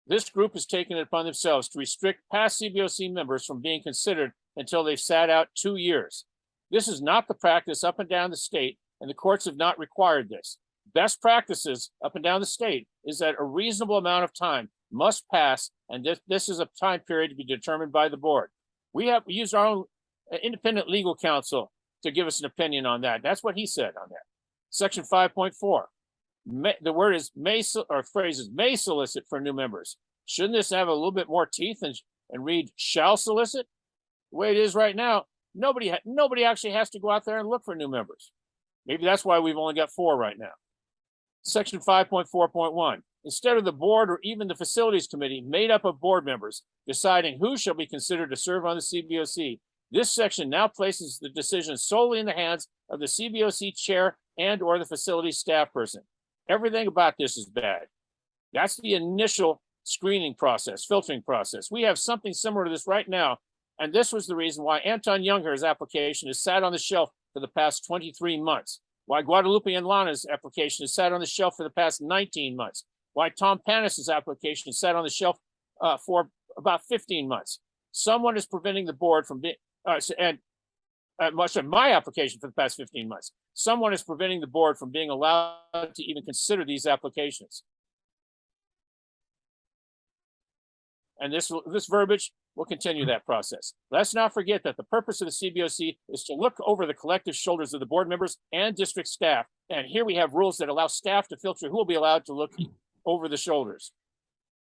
this group has taken it upon themselves to restrict past CBOC members from being considered until they've sat out 2 years. This is not the practice up and down the state, and the courts have not required this. Best practices up and down the state is that a reasonable amount of time must pass, and this is a time period to be determined by the board. We have used our own independent legal counsel to give us an opinion on that. That's what he said on that. Section 5.4. the word is may, or phrase is may solicit for new members. Shouldn't this have a little bit more teeth and read shall solicit? The way it is right now, nobody actually has to go out there and look for new members. Maybe that's why we've only got 4 right now. Section 5.4.1. Instead of the board or even the facilities committee made up of board members deciding who shall be considered to serve on the CBOC, this section now places the decision solely in the hands of the CBOC chair and or the facility staff person. Everything about this is bad. That's the initial screening process, filtering process. We have something similar to this right now, and this was the reason why Anton Younger's application has sat on the shelf for the past 23 months, why Guadalupe and Lana's application has sat on the shelf for the past 19 months, why Tom Panis's application sat on the shelf for about 15 months. Someone is preventing the board from being, much of my application for the past 15 months. Someone is preventing the board from being allowed to even consider these applications. And this verbiage will continue that process. Let's not forget that the purpose of the CBOC is to look over the collective shoulders of the board members and district staff. And here we have rules that allow staff to filter who will be allowed to look over the shoulders.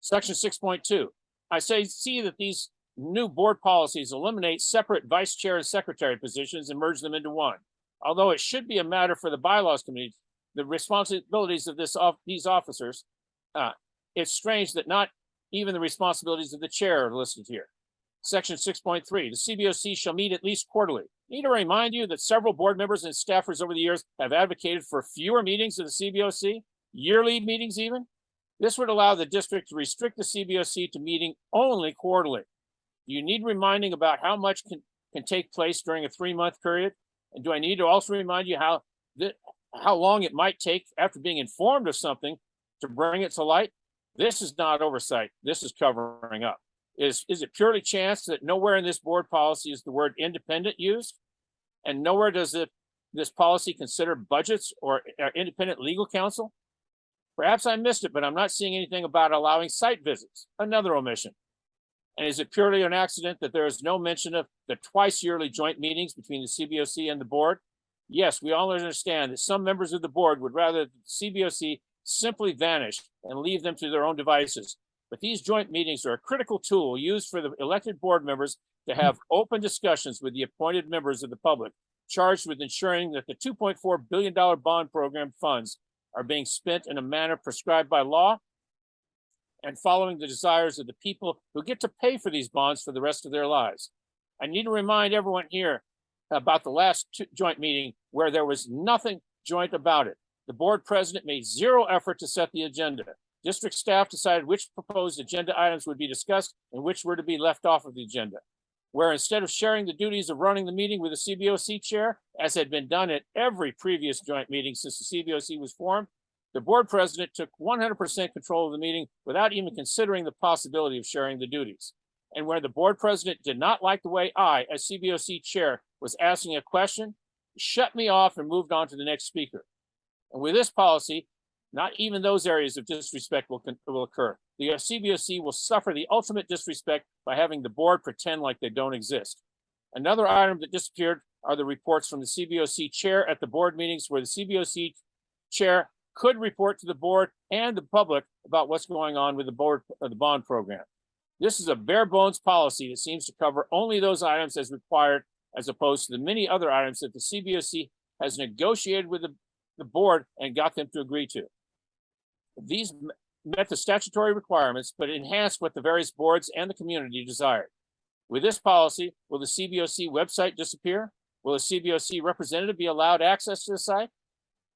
Section 6.2. I see that these new board policies eliminate separate vice chair and secretary positions and merge them into one. Although it should be a matter for the bylaws committee, the responsibilities of these officers, it's strange that not even the responsibilities of the chair are listed here. Section 6.3, the CBOC shall meet at least quarterly. Need to remind you that several board members and staffers over the years have advocated for fewer meetings of the CBOC, yearly meetings even. This would allow the district to restrict the CBOC to meeting only quarterly. You need reminding about how much can take place during a 3-month period? And do I need to also remind you how long it might take after being informed of something to bring it to light? This is not oversight. This is covering up. Is it purely chance that nowhere in this board policy is the word independent used? And nowhere does this policy consider budgets or independent legal counsel? Perhaps I missed it, but I'm not seeing anything about allowing site visits, another omission. And is it purely an accident that there is no mention of the twice yearly joint meetings between the CBOC and the board? Yes, we all understand that some members of the board would rather the CBOC simply vanish and leave them to their own devices. But these joint meetings are a critical tool used for the elected board members to have open discussions with the appointed members of the public, charged with ensuring that the $2.4 billion bond program funds are being spent in a manner prescribed by law and following the desires of the people who get to pay for these bonds for the rest of their lives. I need to remind everyone here about the last joint meeting where there was nothing joint about it. The board president made zero effort to set the agenda. District staff decided which proposed agenda items would be discussed and which were to be left off of the agenda. Where instead of sharing the duties of running the meeting with the CBOC chair, as had been done at every previous joint meeting since the CBOC was formed, the board president took 100% control of the meeting without even considering the possibility of sharing the duties. And where the board president did not like the way I, as CBOC chair, was asking a question, shut me off and moved on to the next speaker. And with this policy, not even those areas of disrespect will occur. The CBOC will suffer the ultimate disrespect by having the board pretend like they don't exist. Another item that disappeared are the reports from the CBOC chair at the board meetings, where the CBOC chair could report to the board and the public about what's going on with the board of the bond program. This is a bare bones policy that seems to cover only those items as required, as opposed to the many other items that the CBOC has negotiated with the board and got them to agree to. These met the statutory requirements, but enhanced what the various boards and the community desired. With this policy, will the CBOC website disappear? Will a CBOC representative be allowed access to the site?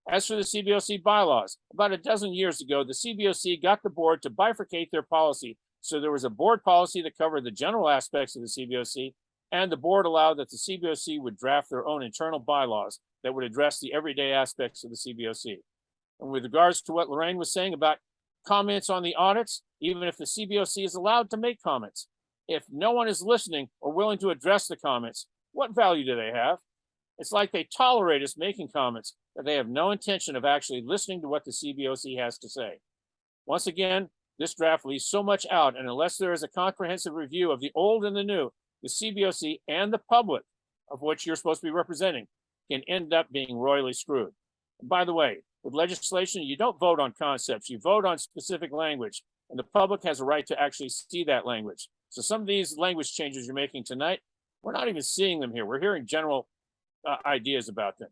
As for the CBOC bylaws, about a dozen years ago, the CBOC got the board to bifurcate their policy. So there was a board policy that covered the general aspects of the CBOC, and the board allowed that the CBOC would draft their own internal bylaws that would address the everyday aspects of the CBOC. And with regards to what Lorraine was saying about comments on the audits, even if the CBOC is allowed to make comments, if no one is listening or willing to address the comments, what value do they have? It's like they tolerate us making comments, but they have no intention of actually listening to what the CBOC has to say. Once again, this draft leaves so much out, and unless there is a comprehensive review of the old and the new, the CBOC and the public, of which you're supposed to be representing, can end up being royally screwed. And by the way, With legislation, you don't vote on concepts, you vote on specific language, and the public has a right to actually see that language. So some of these language changes you're making tonight, we're not even seeing them here. We're hearing general ideas about them.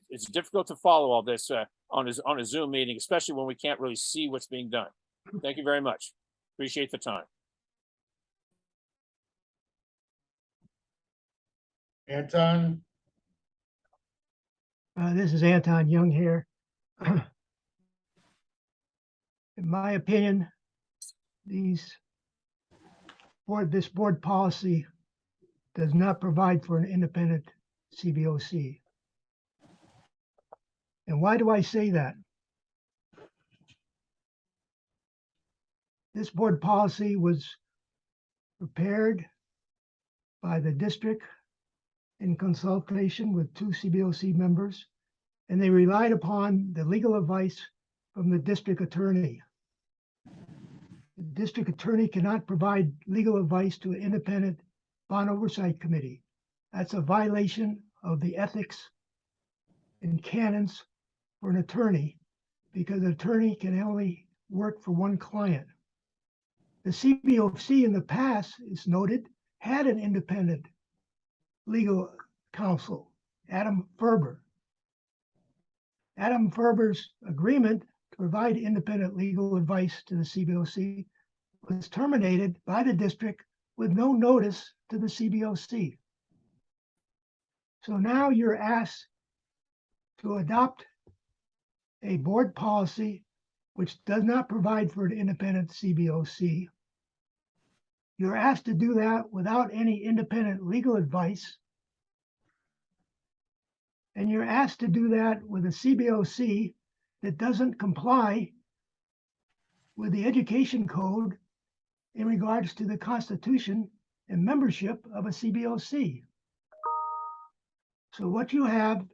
It's difficult to follow all this on a Zoom meeting, especially when we can't really see what's being done. Thank you very much. Appreciate the time. Anton, This is Anton Young here. In my opinion, this board policy does not provide for an independent CBOC. And why do I say that? This board policy was prepared by the district in consultation with 2 CBOC members, and they relied upon the legal advice from the district attorney. The district attorney cannot provide legal advice to an independent bond oversight committee. That's a violation of the ethics and canons for an attorney, because an attorney can only work for one client. The CBOC in the past, is noted, had an independent legal counsel, Adam Ferber. Adam Ferber's agreement to provide independent legal advice to the CBOC was terminated by the district with no notice to the CBOC. So now you're asked to adopt a board policy which does not provide for an independent CBOC. You're asked to do that without any independent legal advice. And you're asked to do that with a CBOC that doesn't comply with the education code in regards to the Constitution and membership of a CBOC. So what you have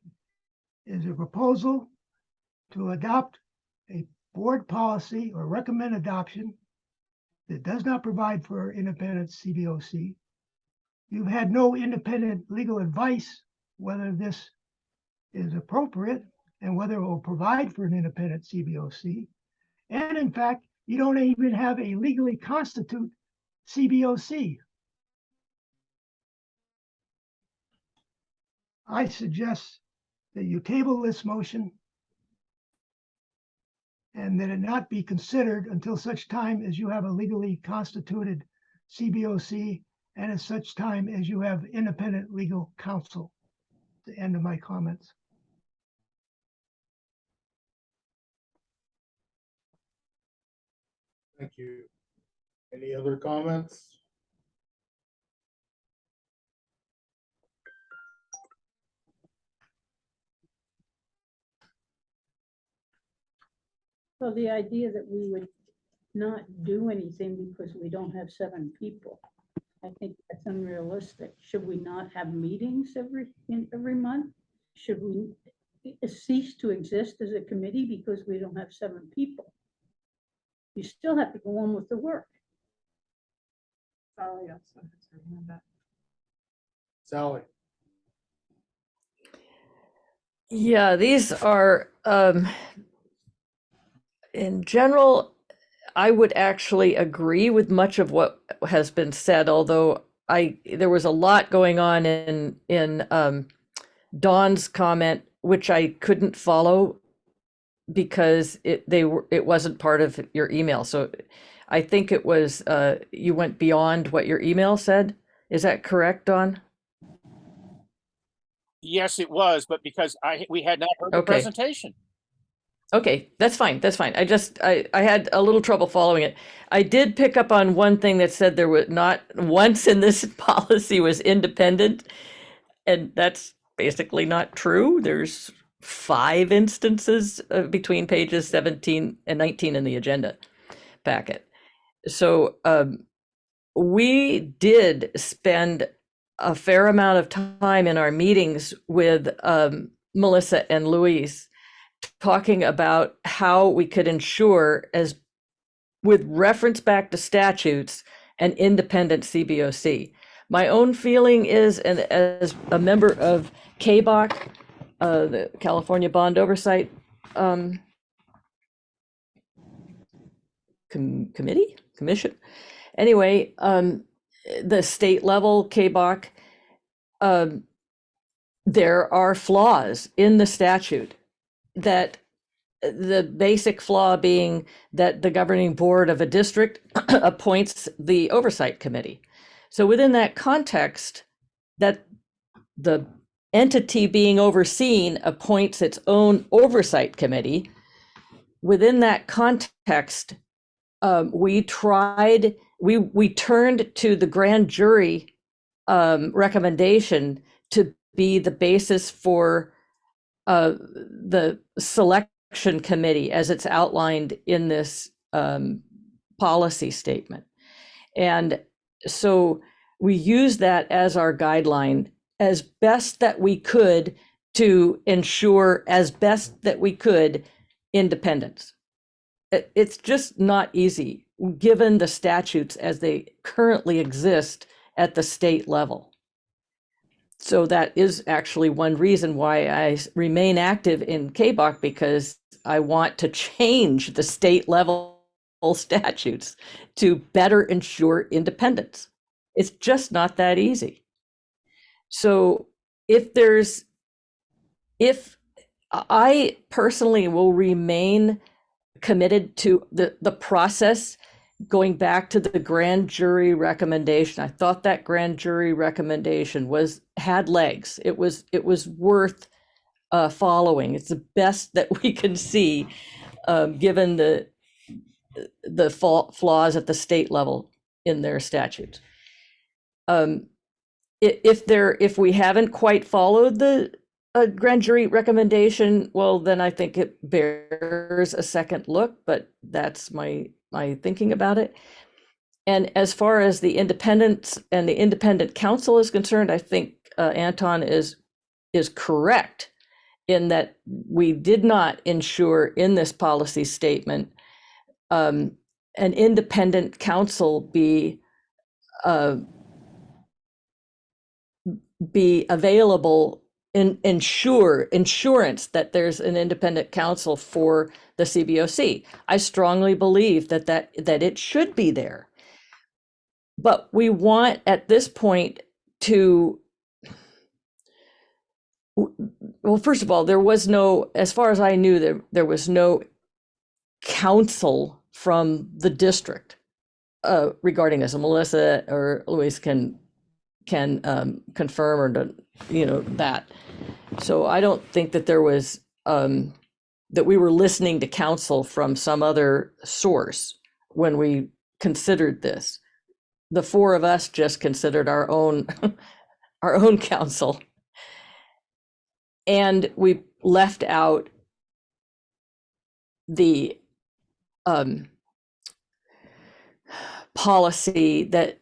is a proposal to adopt a board policy or recommend adoption that does not provide for independent CBOC. You've had no independent legal advice whether this is appropriate and whether it will provide for an independent CBOC. And in fact, you don't even have a legally constitute CBOC. I suggest that you table this motion and that it not be considered until such time as you have a legally constituted CBOC and at such time as you have independent legal counsel. The end of my comments. thank you. Any other comments? So the idea that we would not do anything because we don't have 7 people, I think that's unrealistic. Should we not have meetings every month? Should we cease to exist as a committee because we don't have 7 people? You still have to go on with the work. Sally also has her hand up. Sally, Yeah, these are, in general, I would actually agree with much of what has been said, although there was a lot going on in Dawn's comment, which I couldn't follow because it wasn't part of your email. So I think it was, you went beyond what your email said. Is that correct, Dawn? Yes, it was, but because we had not heard the Okay. presentation. Okay, that's fine. That's fine. I had a little trouble following it. I did pick up on one thing that said there was not once in this policy was independent, and that's basically not true. There's 5 instances between pages 17 and 19 in the agenda packet. So we did spend a fair amount of time in our meetings with Melissa and Louise talking about how we could ensure, as with reference back to statutes, an independent CBOC. My own feeling is, and as a member of CBOC, the California Bond Oversight commission. Anyway, the state level KBOC, there are flaws in the statute, that the basic flaw being that the governing board of a district appoints the oversight committee. So within that context, that the entity being overseen appoints its own oversight committee. Within that context, we turned to the grand jury recommendation to be the basis for the selection committee as it's outlined in this policy statement. And so we use that as our guideline as best that we could to ensure as best that we could independence. It's just not easy given the statutes as they currently exist at the state level. So that is actually one reason why I remain active in KBOC, because I want to change the state level statutes to better ensure independence. It's just not that easy. So if I personally will remain committed to the process, going back to the grand jury recommendation. I thought that grand jury recommendation had legs. It was worth following. It's the best that we can see, given the flaws at the state level in their statutes. If we haven't quite followed the grand jury recommendation, well, then I think it bears a second look, but that's my thinking about it. And as far as the independence and the independent counsel is concerned, I think Anton is correct in that we did not ensure in this policy statement an independent counsel be available, insurance that there's an independent counsel for the CBOC. I strongly believe that it should be there. But we want at this point to, well, first of all, there was no, as far as I knew, there was no counsel from the district regarding this. And Melissa or Louise can confirm or that. So I don't think that there was that we were listening to counsel from some other source when we considered this. The four of us just considered our own counsel, and we left out the policy that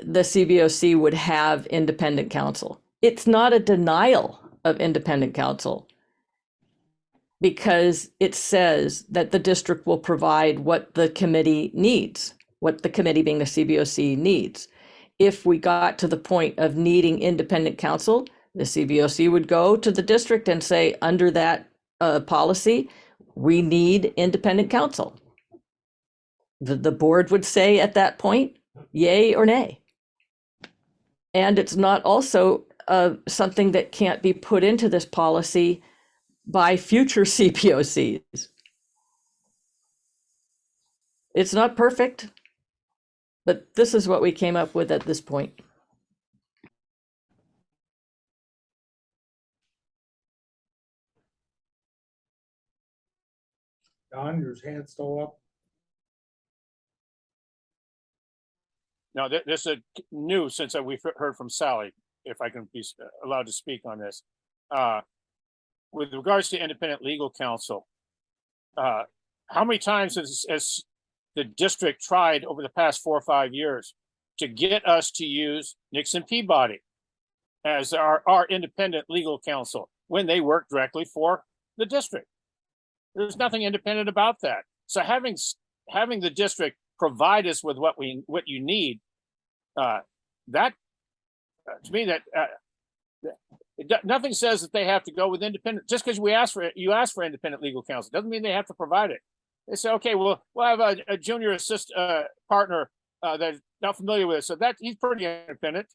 the CBOC would have independent counsel. It's not a denial of independent counsel, because it says that the district will provide what the committee needs, what the committee being the CBOC needs. If we got to the point of needing independent counsel, the CBOC would go to the district and say, under that policy, we need independent counsel. The board would say at that point, yay or nay. And it's not also something that can't be put into this policy by future CBOCs. It's not perfect, but this is what we came up with at this point. Don, your hand's still up? Now, this is new since we've heard from Sally, if I can be allowed to speak on this. With regards to independent legal counsel, how many times has the district tried over the past 4 or 5 years to get us to use Nixon Peabody as our independent legal counsel when they work directly for the district? There's nothing independent about that. So having the district provide us with what you need, that to me, that Nothing says that they have to go with independent, just because you ask for independent legal counsel, doesn't mean they have to provide it. They say, okay, well, we'll have a junior partner that's not familiar with it. So that he's pretty independent.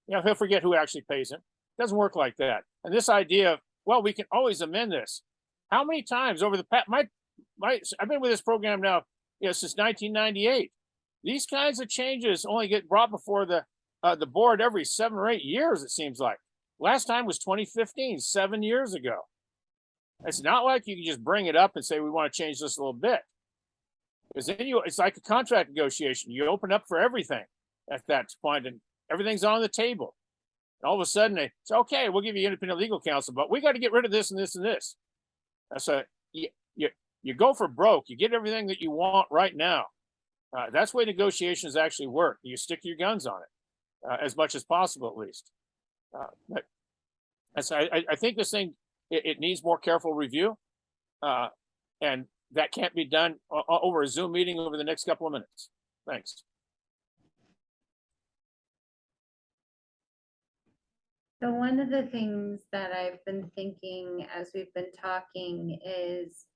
You know, he'll forget who actually pays him. It doesn't work like that. And this idea of, well, we can always amend this. How many times over the past, I've been with this program now, you know, since 1998. These kinds of changes only get brought before the board every 7 or 8 years, it seems like. Last time was 2015, 7 years ago. It's not like you can just bring it up and say, we want to change this a little bit. Because then it's like a contract negotiation. You open up for everything at that point, and everything's on the table. And all of a sudden, they say, okay, we'll give you independent legal counsel, but we got to get rid of this and this and this. So you go for broke. You get everything that you want right now. That's the way negotiations actually work. You stick your guns on it as much as possible, at least. But I think this thing, it needs more careful review. And that can't be done over a Zoom meeting over the next couple of minutes. Thanks. So one of the things that I've been thinking as we've been talking is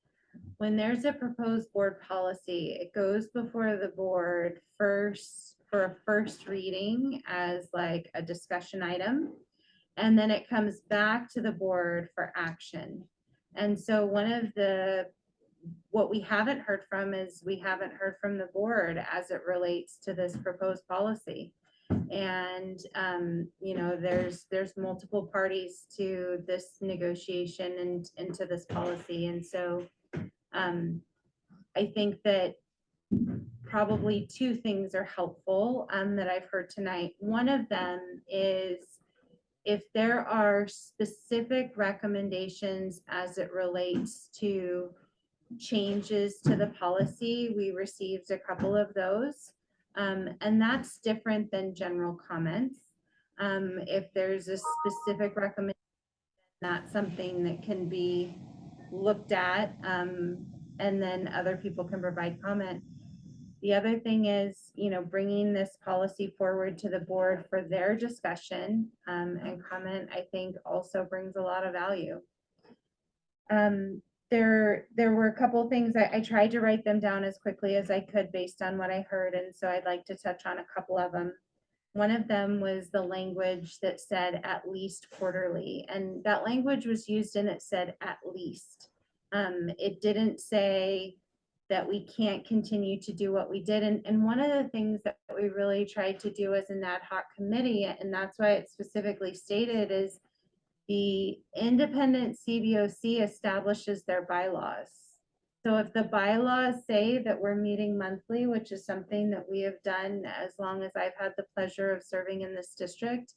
when there's a proposed board policy, it goes before the board first for a first reading as like a discussion item. And then it comes back to the board for action. And so what we haven't heard from is we haven't heard from the board as it relates to this proposed policy. And, you know, there's multiple parties to this negotiation and into this policy. And so I think that probably 2 things are helpful that I've heard tonight. One of them is if there are specific recommendations as it relates to changes to the policy, we received a couple of those. And that's different than general comments. If there's a specific recommendation, that's something that can be looked at, and then other people can provide comment. The other thing is, you know, bringing this policy forward to the board for their discussion and comment, I think also brings a lot of value. There were a couple of things I tried to write them down as quickly as I could based on what I heard. And so I'd like to touch on a couple of them. One of them was the language that said at least quarterly, and that language was used and it said at least. It didn't say that we can't continue to do what we did. And one of the things that we really tried to do as an ad hoc committee, and that's why it's specifically stated, is the independent CBOC establishes their bylaws. So if the bylaws say that we're meeting monthly, which is something that we have done as long as I've had the pleasure of serving in this district,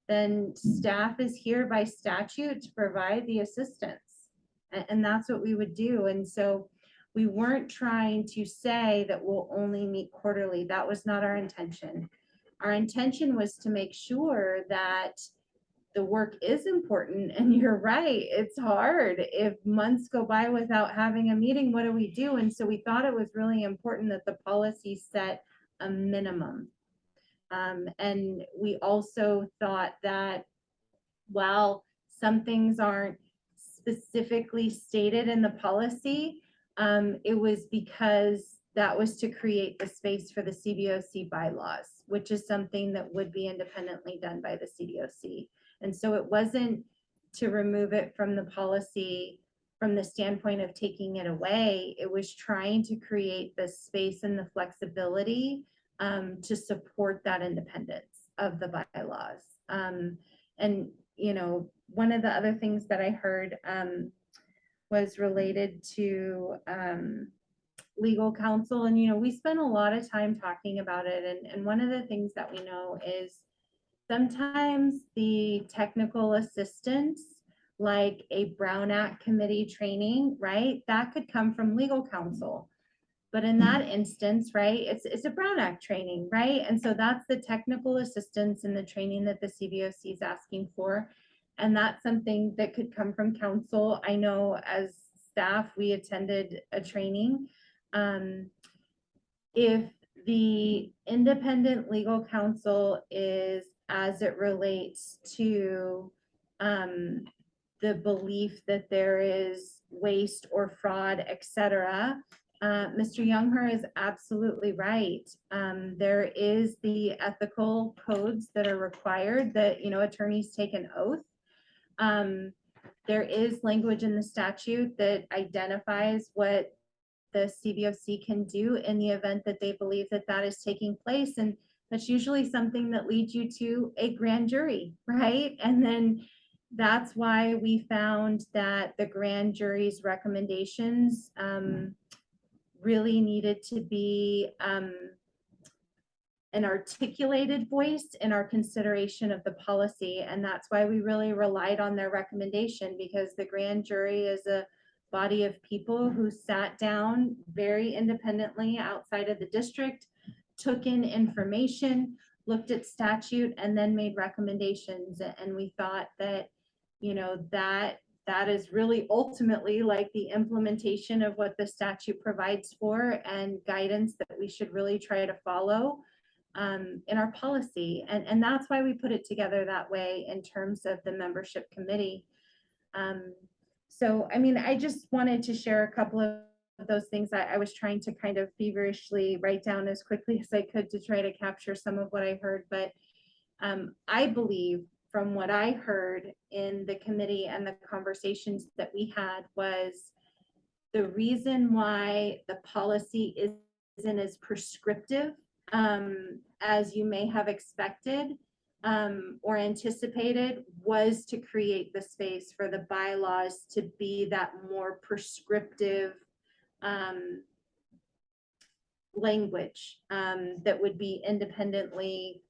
then staff is here by statute to provide the assistance. And that's what we would do. And so we weren't trying to say that we'll only meet quarterly. That was not our intention. Our intention was to make sure that the work is important. And you're right, it's hard. If months go by without having a meeting, what do we do? And so we thought it was really important that the policy set a minimum. And we also thought that while some things aren't specifically stated in the policy, it was because that was to create the space for the CBOC bylaws, which is something that would be independently done by the CBOC. And so it wasn't to remove it from the policy from the standpoint of taking it away. It was trying to create the space and the flexibility to support that independence of the bylaws. And, you know, one of the other things that I heard was related to legal counsel. And, you know, we spent a lot of time talking about it. And one of the things that we know is sometimes the technical assistance, like a Brown Act committee training, right, that could come from legal counsel. But in that instance, right, it's a Brown Act training, right? And so that's the technical assistance and the training that the CBOC is asking for. And that's something that could come from counsel. I know as staff, we attended a training. If the independent legal counsel is as it relates to the belief that there is waste or fraud, et cetera. Mr. Youngher is absolutely right. There is the ethical codes that are required that, attorneys take an oath. There is language in the statute that identifies what the CBOC can do in the event that they believe that that is taking place. And that's usually something that leads you to a grand jury, right? And then that's why we found that the grand jury's recommendations really needed to be an articulated voice in our consideration of the policy. And that's why we really relied on their recommendation, because the grand jury is a body of people who sat down very independently outside of the district, took in information, looked at statute, and then made recommendations. And we thought that, that is really ultimately like the implementation of what the statute provides for and guidance that we should really try to follow in our policy. And that's why we put it together that way in terms of the membership committee. So, I just wanted to share a couple of those things that I was trying to kind of feverishly write down as quickly as I could to try to capture some of what I heard. But I believe from what I heard in the committee and the conversations that we had was the reason why the policy isn't as prescriptive as you may have expected or anticipated was to create the space for the bylaws to be that more prescriptive language that would be independently,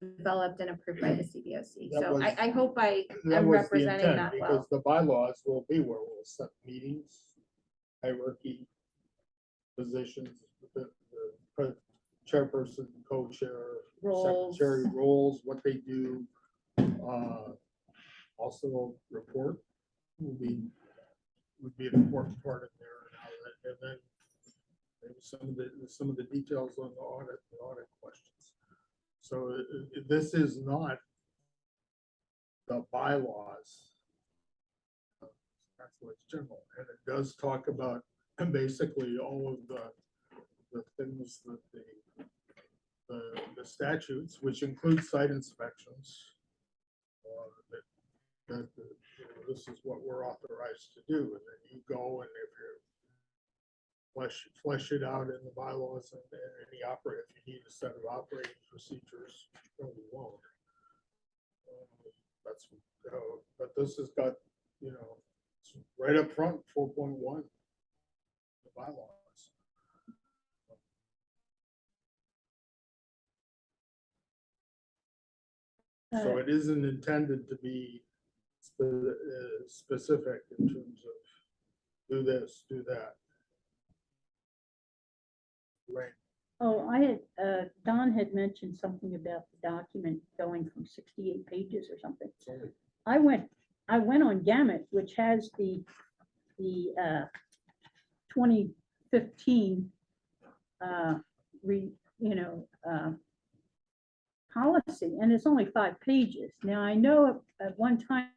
developed and approved by the CBOC. That So was- I hope I That am was the representing intent, that well. because the bylaws will be where we'll set meetings, hierarchy, positions, the chairperson, co-chair, Roles. secretary roles, what they do. Also report would be an important part of there. And then maybe some of the details on the audit questions. So this is not the bylaws. That's what's general, and it does talk about basically all of the things that the statutes, which include site inspections, that this is what we're authorized to do, and then you go and if you're flesh it out in the bylaws and any if you need a set of operating procedures, you won't. That's but this has got, it's right up front, 4.1, the bylaws. So it isn't intended to be specific in terms of do this, do that. Right. Oh, Don had mentioned something about the document going from 68 pages or something. I went on Gamut, which has the 2015 policy, and it's only 5 pages. Now I know at one time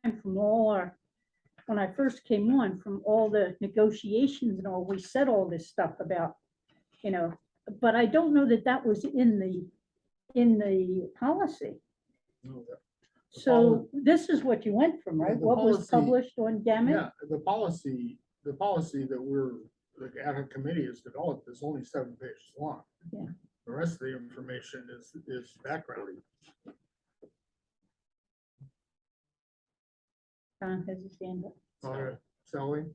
when I first came on, from all the negotiations and all, we said all this stuff about, but I don't know that was in the policy. No, So this is what you went from, right? Yeah, the What was policy- published on Gamut? Yeah, the policy that the ad hoc committee has developed is only 7 pages long. Yeah. The rest of the information is background. Don has his hand up. All right, Sally?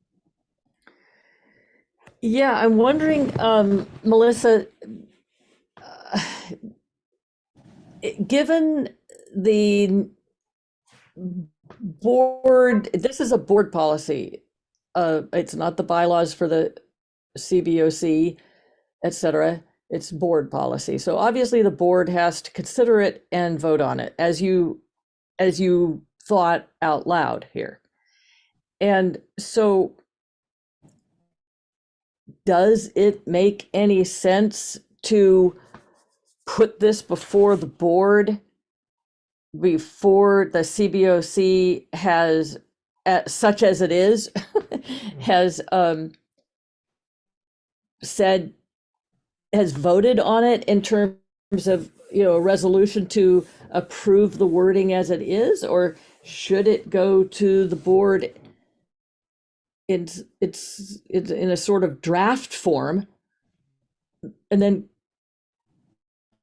Yeah, I'm wondering, Melissa, given the board, this is a board policy. It's not the bylaws for the CBOC, et cetera. It's board policy. So obviously the board has to consider it and vote on it as you thought out loud here. And so does it make any sense to put this before the board before the CBOC has, such as it is, has said, has voted on it in terms of, a resolution to approve the wording as it is, or should it go to the board it's in a sort of draft form, and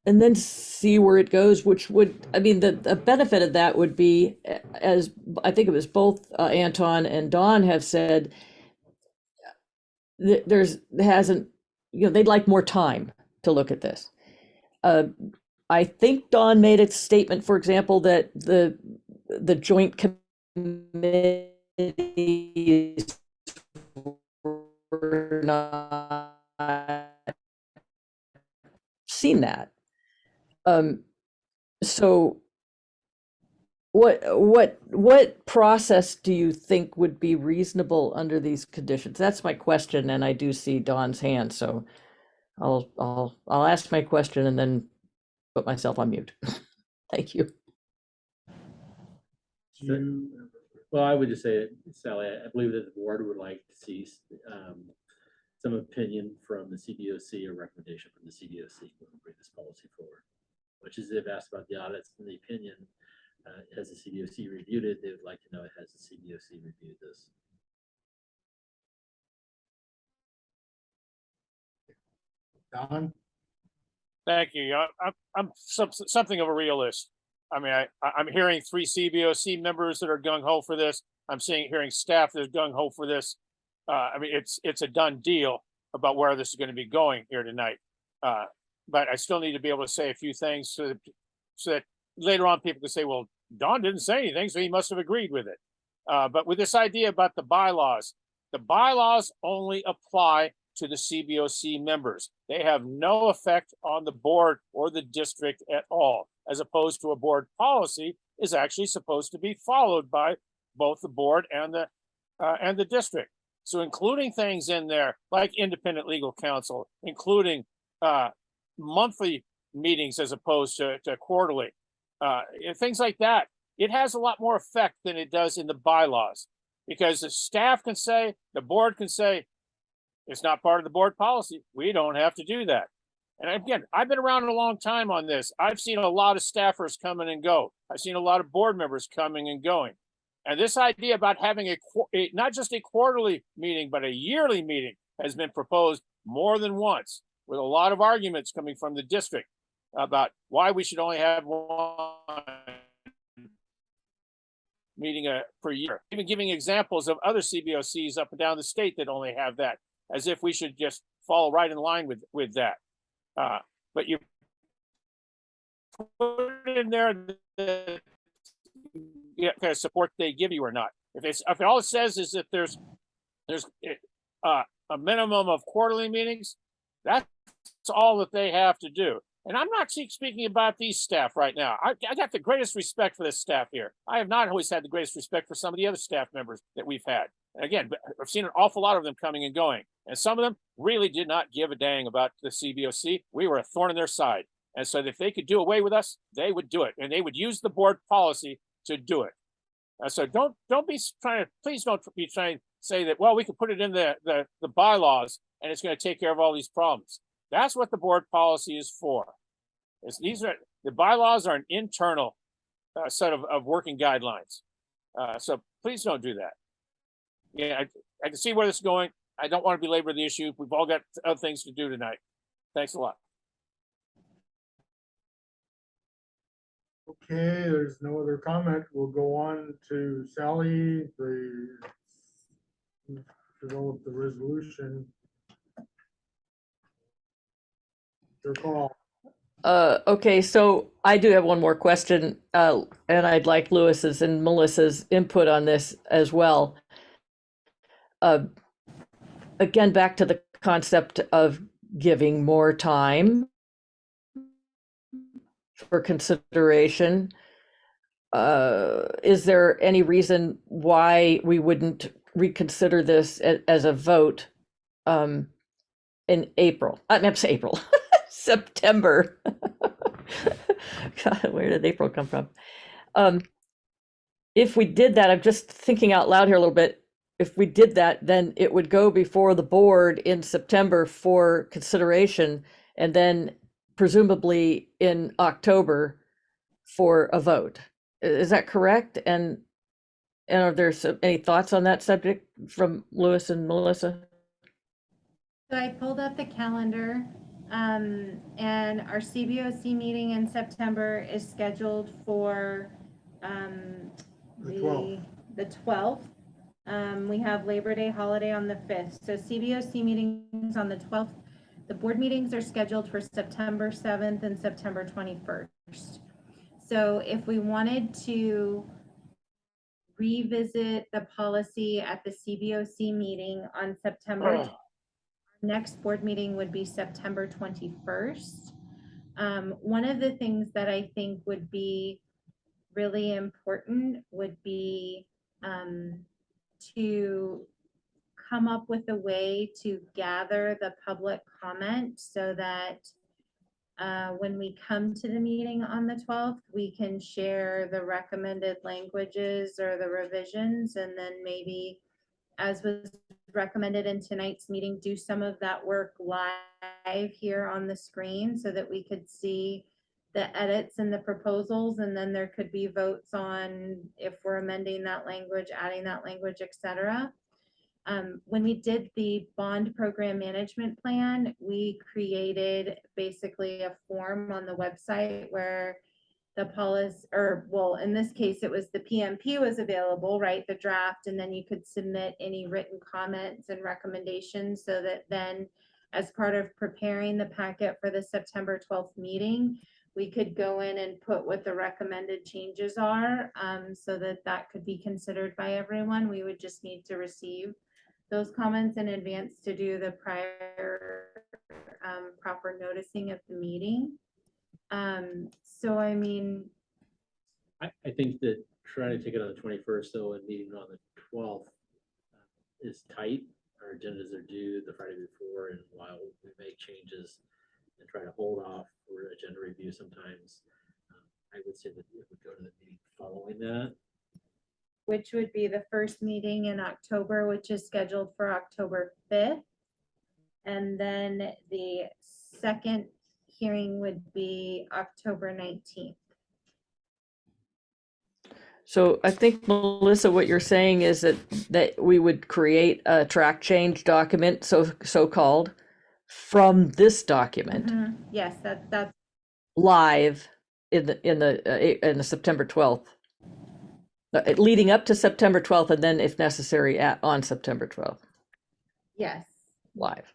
then see where it goes, which would, I mean, the benefit of that would be, as I think it was both Anton and Dawn have said, they'd like more time to look at this. I think Dawn made a statement, for example, that the joint committees were not seen that. So what process do you think would be reasonable under these conditions? That's my question, and I do see Dawn's hand, so I'll ask my question and then put myself on mute. Thank you. Well, I would just say, Sally, I believe that the board would like to see some opinion from the CBOC or recommendation from the CBOC when we bring this policy forward. Which is, they've asked about the audits and the opinion. Has the CBOC reviewed it? They would like to know, has the CBOC reviewed this? Don? Thank you. I'm something of a realist. I mean, I'm hearing 3 CBOC members that are gung ho for this. I'm hearing staff that are gung ho for this. I mean, it's a done deal about where this is going to be going here tonight. But I still need to be able to say a few things so that later on people can say, well, Don didn't say anything, so he must have agreed with it. But with this idea about the bylaws only apply to the CBOC members. They have no effect on the board or the district at all, as opposed to a board policy is actually supposed to be followed by both the board and the district. So including things in there like independent legal counsel, including monthly meetings as opposed to quarterly, things like that, it has a lot more effect than it does in the bylaws, because the staff can say, the board can say, it's not part of the board policy. We don't have to do that. And again, I've been around a long time on this. I've seen a lot of staffers coming and go. I've seen a lot of board members coming and going. And this idea about having not just a quarterly meeting, but a yearly meeting has been proposed more than once, with a lot of arguments coming from the district about why we should only have one meeting per year. Even giving examples of other CBOCs up and down the state that only have that, as if we should just fall right in line with that. But you put in there the kind of support they give you or not. If all it says is that there's a minimum of quarterly meetings, that's all that they have to do. And I'm not speaking about these staff right now. I got the greatest respect for this staff here. I have not always had the greatest respect for some of the other staff members that we've had. And again, I've seen an awful lot of them coming and going. And some of them really did not give a dang about the CBOC. We were a thorn in their side. And so if they could do away with us, they would do it. And they would use the board policy to do it. So please don't be trying to say that, well, we can put it in the bylaws and it's going to take care of all these problems. That's what the board policy is for. The bylaws are an internal set of working guidelines. So please don't do that. Yeah, I can see where this is going. I don't want to belabor the issue. We've all got other things to do tonight. Thanks a lot. Okay, there's no other comment. We'll go on to Sally, develop the resolution. Your call. Okay, so I do have one more question, and I'd like Lewis's and Melissa's input on this as well. Again, back to the concept of giving more time for consideration. Is there any reason why we wouldn't reconsider this as a vote in April? September. God, where did April come from? If we did that, I'm just thinking out loud here a little bit. If we did that, then it would go before the board in September for consideration, and then presumably in October for a vote. Is that correct? And are there any thoughts on that subject from Lewis and Melissa? So I pulled up the calendar, and our CBOC meeting in September is scheduled for, The 12th. the 12th. We have Labor Day holiday on the 5th. So CBOC meetings on the 12th. The board meetings are scheduled for September 7th and September 21st. So if we wanted to revisit the policy at the CBOC meeting on September, next board meeting would be September 21st. One of the things that I think would be really important would be to come up with a way to gather the public comment so that when we come to the meeting on the 12th, we can share the recommended languages or the revisions, and then maybe, as was recommended in tonight's meeting, do some of that work live here on the screen so that we could see the edits and the proposals, and then there could be votes on if we're amending that language, adding that language, etc. When we did the bond program management plan, we created basically a form on the website where the policy, or well, in this case, it was the PMP was available, right? The draft, and then you could submit any written comments and recommendations so that then as part of preparing the packet for the September 12th meeting, we could go in and put what the recommended changes are, so that that could be considered by everyone. We would just need to receive those comments in advance to do the prior proper noticing of the meeting. So I mean, I think that trying to take it on the 21st though and meeting on the 12th is tight. Our agendas are due the Friday before, and while we make changes and try to hold off for agenda review sometimes, I would say that it would go to the meeting following that. which would be the first meeting in October, which is scheduled for October 5th. And then the second hearing would be October 19th. So I think, Melissa, what you're saying is that we would create a track change document, so-called, from this document Yes, that's live in the September 12th, leading up to September 12th, and then if necessary on September 12th, yes. live,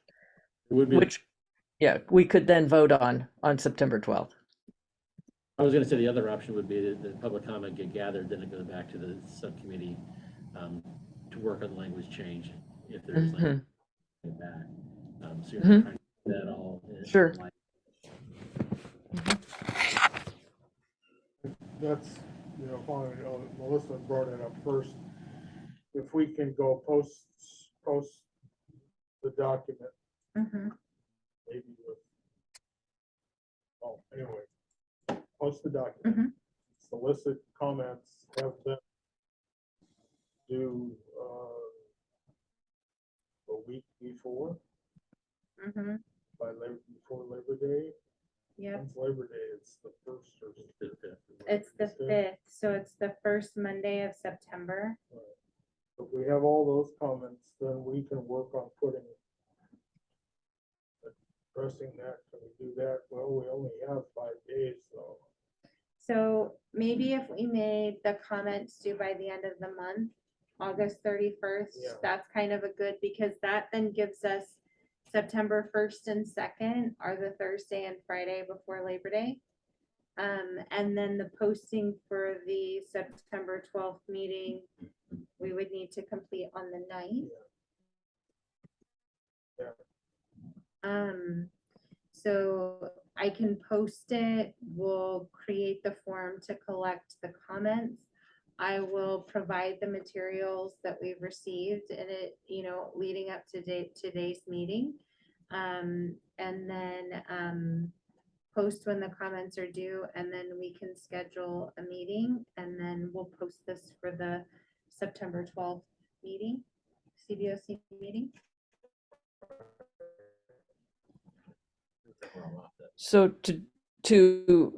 It would be, which, yeah, we could then vote on September 12th. I was gonna say the other option would be that the public comment get gathered, then it goes back to the subcommittee to work on the language change if there is language back. So you're not trying to do that all. Sure. That's, you know, probably, Melissa brought it up first. If we can go post the document, maybe with, anyway, post the document, solicit comments, have them do a week before, before Labor Day. Yep. When's Labor Day? It's the 1st or the 5th? It's the 5th, so it's the first Monday of September. If we have all those comments, then we can work on addressing that. Can we do that? Well, we only have 5 days, so. So maybe if we made the comments due by the end of the month, August 31st, Yeah. that's kind of a good, because that then gives us September 1st and 2nd are the Thursday and Friday before Labor Day. And then the posting for the September 12th meeting, we would need to complete on the 9th. So I can post it. We'll create the form to collect the comments. I will provide the materials that we've received and it, you know, leading up to today's meeting. And then post when the comments are due, and then we can schedule a meeting, and then we'll post this for the September 12th meeting, CBOC meeting. So to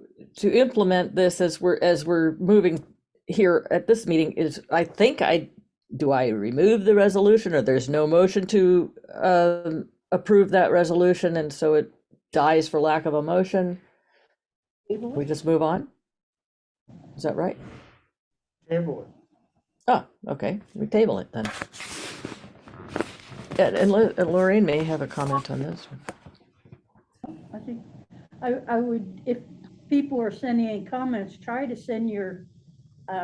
implement this as we're moving here at this meeting is, I think do I remove the resolution, or there's no motion to approve that resolution, and so it dies for lack of a motion? We just move on? Is that right? Table it. Oh, okay, we table it then. And Lorraine may have a comment on this. I think I would, if people are sending in comments, try to send your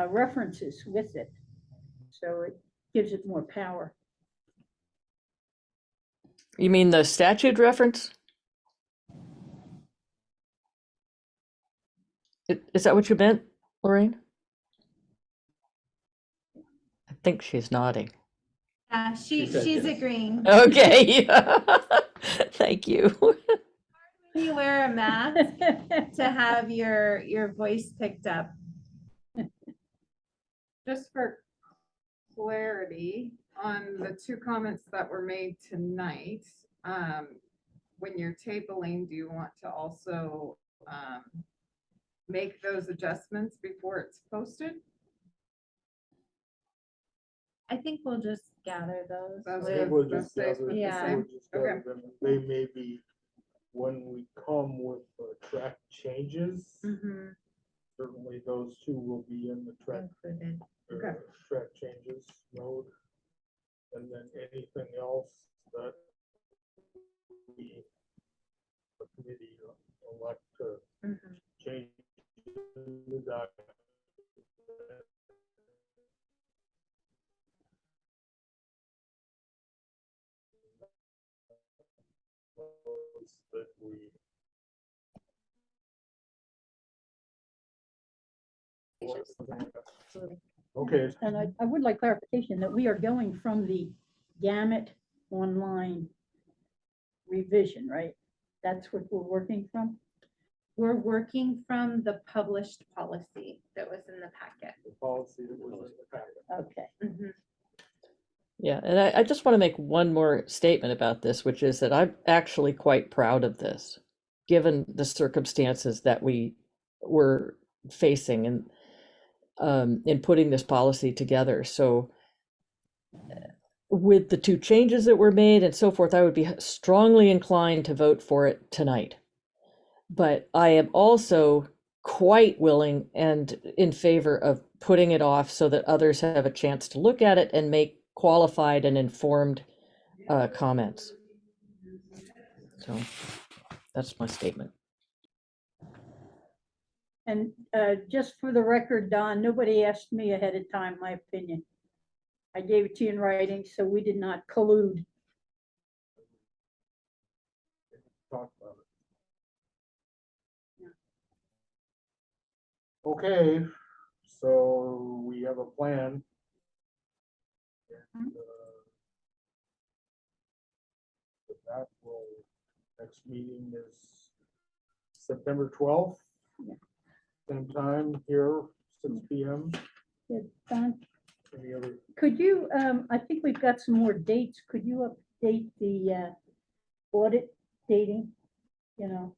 references with it. So it gives it more power. You mean the statute reference? Is that what you meant, Lorraine? I think she's nodding. Yeah, She said she's yes. agreeing. Okay. Thank you. You wear a mask to have your voice picked up. Just for clarity on the two comments that were made tonight, when you're tabling, do you want to also make those adjustments before it's posted? I think we'll just gather those. Those I think with we'll the just stays gather, with the Yeah. we'll just gather Okay. them. They may be, when we come with track changes, Mhm, certainly those two will be in the track, included. Okay. track changes mode. And then anything else that we, the committee elect to Mhm. change the document. That we. Okay, And I would like clarification that we are going from the gamut online revision, right? That's what we're working from? We're working from the published policy that was in the packet. the policy that was in the packet. Okay. Mhm. Yeah, and I just want to make one more statement about this, which is that I'm actually quite proud of this, given the circumstances that we were facing in putting this policy together. So with the two changes that were made and so forth, I would be strongly inclined to vote for it tonight. But I am also quite willing and in favor of putting it off so that others have a chance to look at it and make qualified and informed comments. So that's my statement. And just for the record, Don, nobody asked me ahead of time my opinion. I gave it to you in writing, so we did not collude. Talk about it. Okay, so we have a plan. And, that will, next meeting is September 12th. Yeah. Same time here, 6 p.m. Good, Don? Any other, Could you, I think we've got some more dates. Could you update the audit dating? You know,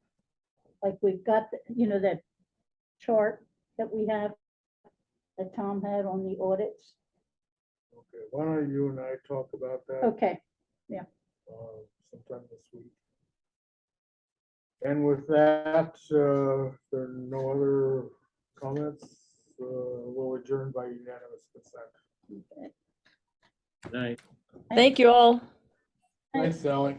like we've got, that chart that we have, that Tom had on the audits. okay, why don't you and I talk about that Okay, sometime this week? And with that, if there are no other comments, we'll adjourn by unanimous consent. Good night. Thank you all. Thanks, Sally.